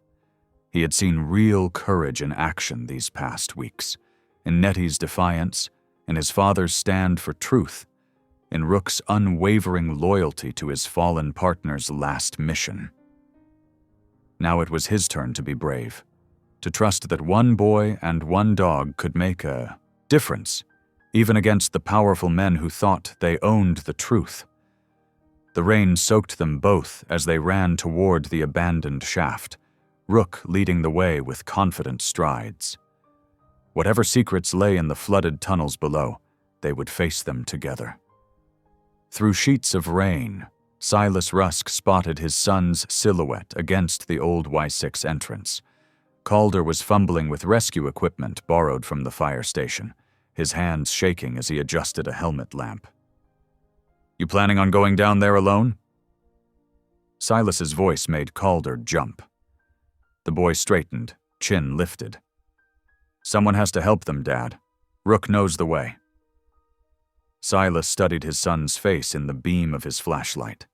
A: He had seen real courage in action these past weeks, in Nettie's defiance, in his father's stand for truth, in Rook's unwavering loyalty to his fallen partner's last mission. Now it was his turn to be brave, to trust that one boy and one dog could make a difference, even against the powerful men who thought they owned the truth. The rain soaked them both as they ran toward the abandoned shaft, Rook leading the way with confident strides. Whatever secrets lay in the flooded tunnels below, they would face them together. Through sheets of rain, Silas Rusk spotted his son's silhouette against the old Y6 entrance. Calder was fumbling with rescue equipment borrowed from the fire station, his hands shaking as he adjusted a helmet lamp. "You planning on going down there alone?" Silas's voice made Calder jump. The boy straightened, chin lifted. "Someone has to help them, Dad. Rook knows the way." Silas studied his son's face in the beam of his flashlight.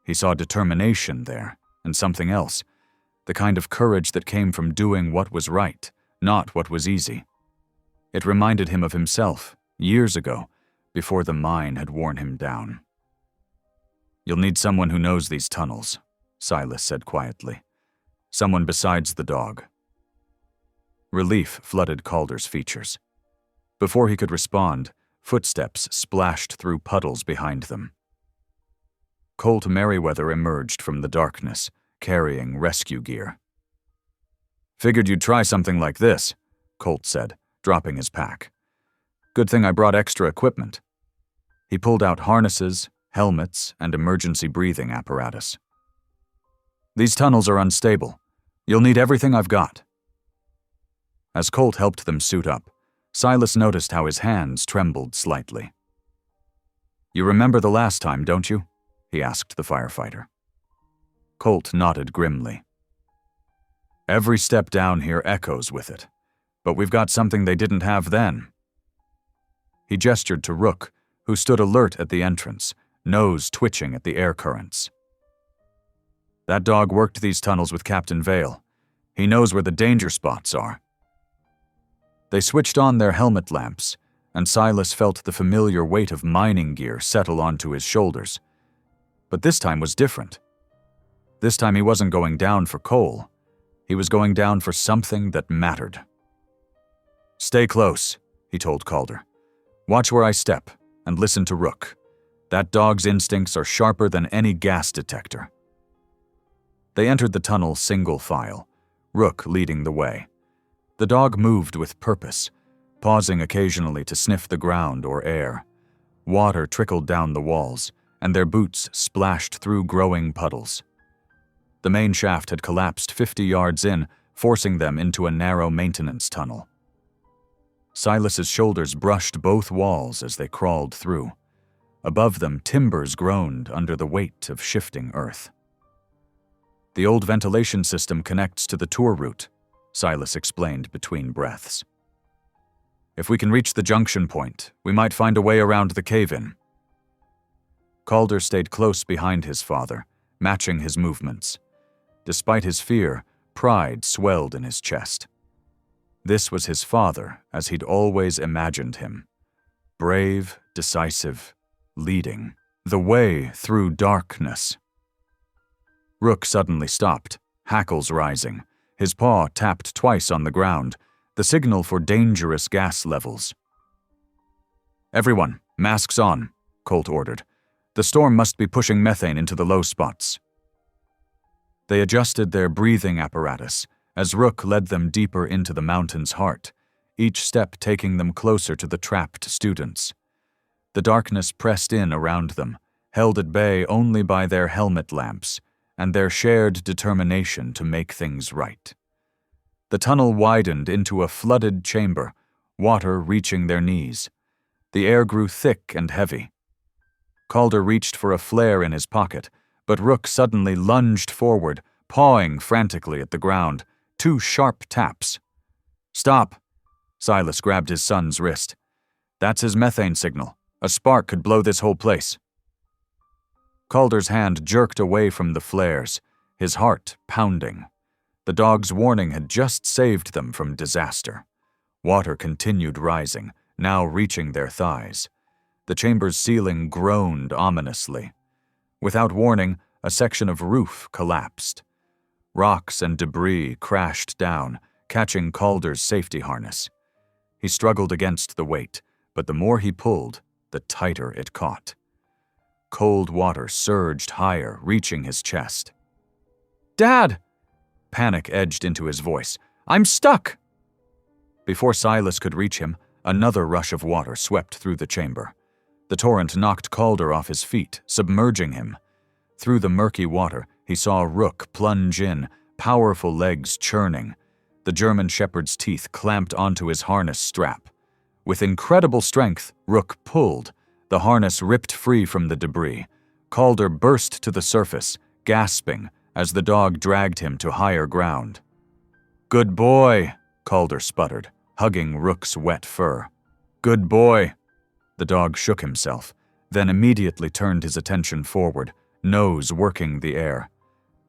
A: He saw determination there, and something else, the kind of courage that came from doing what was right, not what was easy. It reminded him of himself, years ago, before the mine had worn him down. "You'll need someone who knows these tunnels," Silas said quietly. Someone besides the dog. Relief flooded Calder's features. Before he could respond, footsteps splashed through puddles behind them. Colt Merriweather emerged from the darkness, carrying rescue gear. Figured you'd try something like this, Colt said, dropping his pack. Good thing I brought extra equipment. He pulled out harnesses, helmets, and emergency breathing apparatus. These tunnels are unstable. You'll need everything I've got. As Colt helped them suit up, Silas noticed how his hands trembled slightly. You remember the last time, don't you? He asked the firefighter. Colt nodded grimly. Every step down here echoes with it, but we've got something they didn't have then. He gestured to Rook, who stood alert at the entrance, nose twitching at the air currents. That dog worked these tunnels with Captain Vale. He knows where the danger spots are. They switched on their helmet lamps, and Silas felt the familiar weight of mining gear settle onto his shoulders. But this time was different. This time he wasn't going down for coal. He was going down for something that mattered. Stay close, he told Calder. Watch where I step, and listen to Rook. That dog's instincts are sharper than any gas detector. They entered the tunnel single file, Rook leading the way. The dog moved with purpose, pausing occasionally to sniff the ground or air. Water trickled down the walls, and their boots splashed through growing puddles. The main shaft had collapsed 50 yards in, forcing them into a narrow maintenance tunnel. Silas's shoulders brushed both walls as they crawled through. Above them, timbers groaned under the weight of shifting earth. The old ventilation system connects to the tour route, Silas explained between breaths. If we can reach the junction point, we might find a way around the cave-in. Calder stayed close behind his father, matching his movements. Despite his fear, pride swelled in his chest. This was his father as he'd always imagined him. Brave, decisive, leading the way through darkness. Rook suddenly stopped, hackles rising. His paw tapped twice on the ground, the signal for dangerous gas levels. Everyone, masks on, Colt ordered. The storm must be pushing methane into the low spots. They adjusted their breathing apparatus as Rook led them deeper into the mountain's heart, each step taking them closer to the trapped students. The darkness pressed in around them, held at bay only by their helmet lamps and their shared determination to make things right. The tunnel widened into a flooded chamber, water reaching their knees. The air grew thick and heavy. Calder reached for a flare in his pocket, but Rook suddenly lunged forward, pawing frantically at the ground. 2 sharp taps. Stop! Silas grabbed his son's wrist. That's his methane signal. A spark could blow this whole place. Calder's hand jerked away from the flares, his heart pounding. The dog's warning had just saved them from disaster. Water continued rising, now reaching their thighs. The chamber's ceiling groaned ominously. Without warning, a section of roof collapsed. Rocks and debris crashed down, catching Calder's safety harness. He struggled against the weight, but the more he pulled, the tighter it caught. Cold water surged higher, reaching his chest. Dad! Panic edged into his voice. I'm stuck! Before Silas could reach him, another rush of water swept through the chamber. The torrent knocked Calder off his feet, submerging him. Through the murky water, he saw Rook plunge in, powerful legs churning. The German Shepherd's teeth clamped onto his harness strap. With incredible strength, Rook pulled. The harness ripped free from the debris. Calder burst to the surface, gasping, as the dog dragged him to higher ground. Good boy, Calder sputtered, hugging Rook's wet fur. Good boy. The dog shook himself, then immediately turned his attention forward, nose working the air.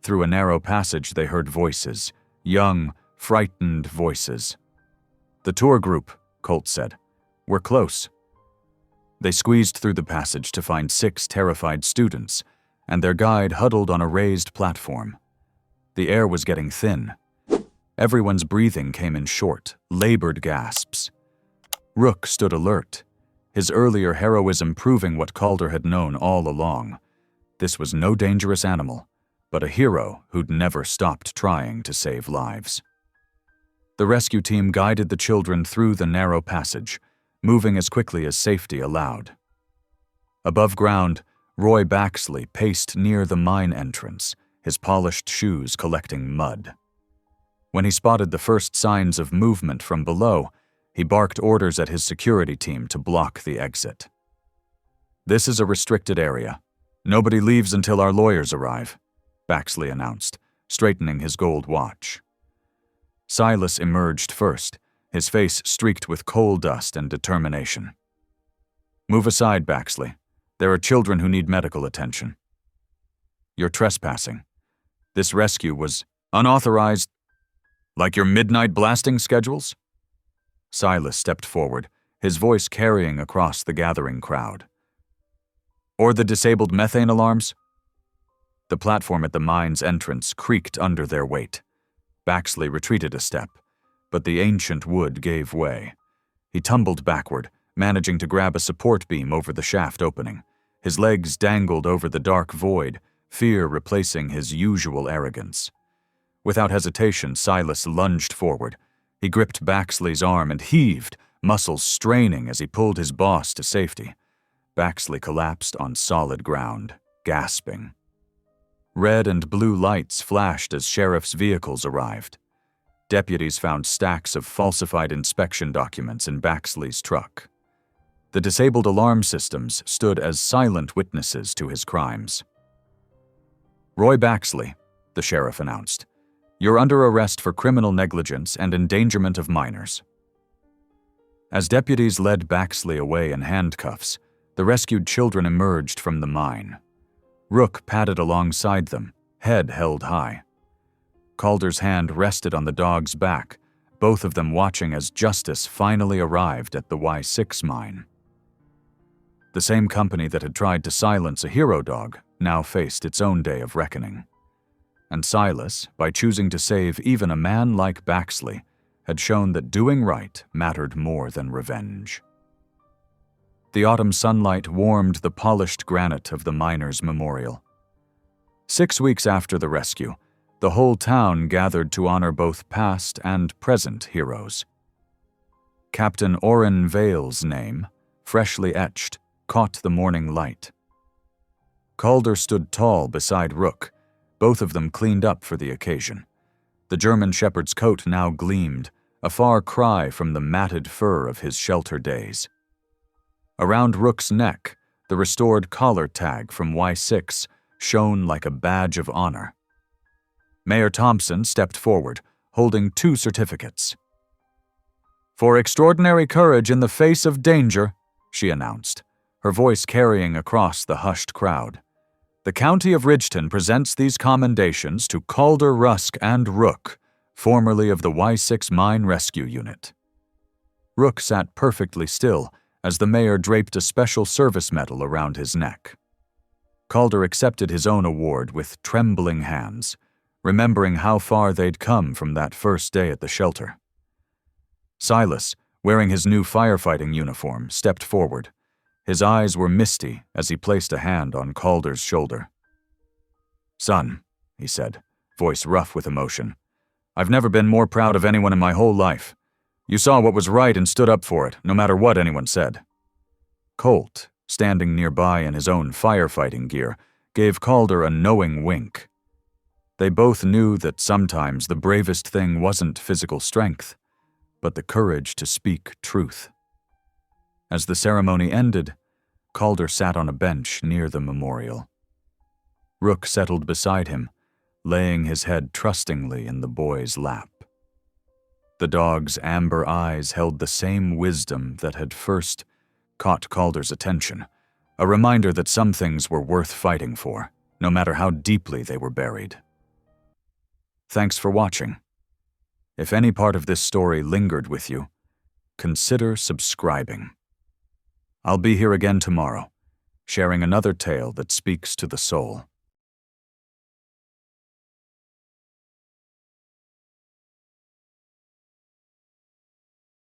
A: Through a narrow passage they heard voices, young, frightened voices. The tour group, Colt said. We're close. They squeezed through the passage to find 6 terrified students. and their guide huddled on a raised platform. The air was getting thin. Everyone's breathing came in short, labored gasps. Rook stood alert, his earlier heroism proving what Calder had known all along. This was no dangerous animal, but a hero who'd never stopped trying to save lives. The rescue team guided the children through the narrow passage, moving as quickly as safety allowed. Above ground, Roy Baxley paced near the mine entrance, his polished shoes collecting mud. When he spotted the first signs of movement from below, he barked orders at his security team to block the exit. "This is a restricted area. Nobody leaves until our lawyers arrive," Baxley announced, straightening his gold watch. Silas emerged first, his face streaked with coal dust and determination. "Move aside, Baxley. There are children who need medical attention." "You're trespassing. This rescue was unauthorized, like your midnight blasting schedules?" Silas stepped forward, his voice carrying across the gathering crowd. "Or the disabled methane alarms?" The platform at the mine's entrance creaked under their weight. Baxley retreated a step, but the ancient wood gave way. He tumbled backward, managing to grab a support beam over the shaft opening. His legs dangled over the dark void, fear replacing his usual arrogance. Without hesitation, Silas lunged forward. He gripped Baxley's arm and heaved, muscles straining as he pulled his boss to safety. Baxley collapsed on solid ground, gasping. Red and blue lights flashed as sheriff's vehicles arrived. Deputies found stacks of falsified inspection documents in Baxley's truck. The disabled alarm systems stood as silent witnesses to his crimes. "Roy Baxley," the sheriff announced, "you're under arrest for criminal negligence and endangerment of minors." As deputies led Baxley away in handcuffs, the rescued children emerged from the mine. Rook padded alongside them, head held high. Calder's hand rested on the dog's back, both of them watching as justice finally arrived at the Y6 mine. The same company that had tried to silence a hero dog now faced its own day of reckoning. And Silas, by choosing to save even a man like Baxley, had shown that doing right mattered more than revenge. The autumn sunlight warmed the polished granite of the miners' memorial. 6 weeks after the rescue, the whole town gathered to honor both past and present heroes. Captain Orrin Vale's name, freshly etched, caught the morning light. Calder stood tall beside Rook, both of them cleaned up for the occasion. The German shepherd's coat now gleamed, a far cry from the matted fur of his shelter days. Around Rook's neck, the restored collar tag from Y6 shone like a badge of honor. Mayor Thompson stepped forward, holding 2 certificates. "For extraordinary courage in the face of danger," she announced, her voice carrying across the hushed crowd. "The County of Ridgeton presents these commendations to Calder, Rusk, and Rook, formerly of the Y6 Mine Rescue Unit." Rook sat perfectly still as the mayor draped a special service medal around his neck. Calder accepted his own award with trembling hands, remembering how far they'd come from that first day at the shelter. Silas, wearing his new firefighting uniform, stepped forward. His eyes were misty as he placed a hand on Calder's shoulder. "Son," he said, voice rough with emotion, "I've never been more proud of anyone in my whole life. You saw what was right and stood up for it, no matter what anyone said." Colt, standing nearby in his own firefighting gear, gave Calder a knowing wink. They both knew that sometimes the bravest thing wasn't physical strength, but the courage to speak truth. As the ceremony ended, Calder sat on a bench near the memorial. Rook settled beside him, laying his head trustingly in the boy's lap. The dog's amber eyes held the same wisdom that had first caught Calder's attention, a reminder that some things were worth fighting for, no matter how deeply they were buried. Thanks for watching. If any part of this story lingered with you, consider subscribing. I'll be here again tomorrow, sharing another tale that speaks to the soul.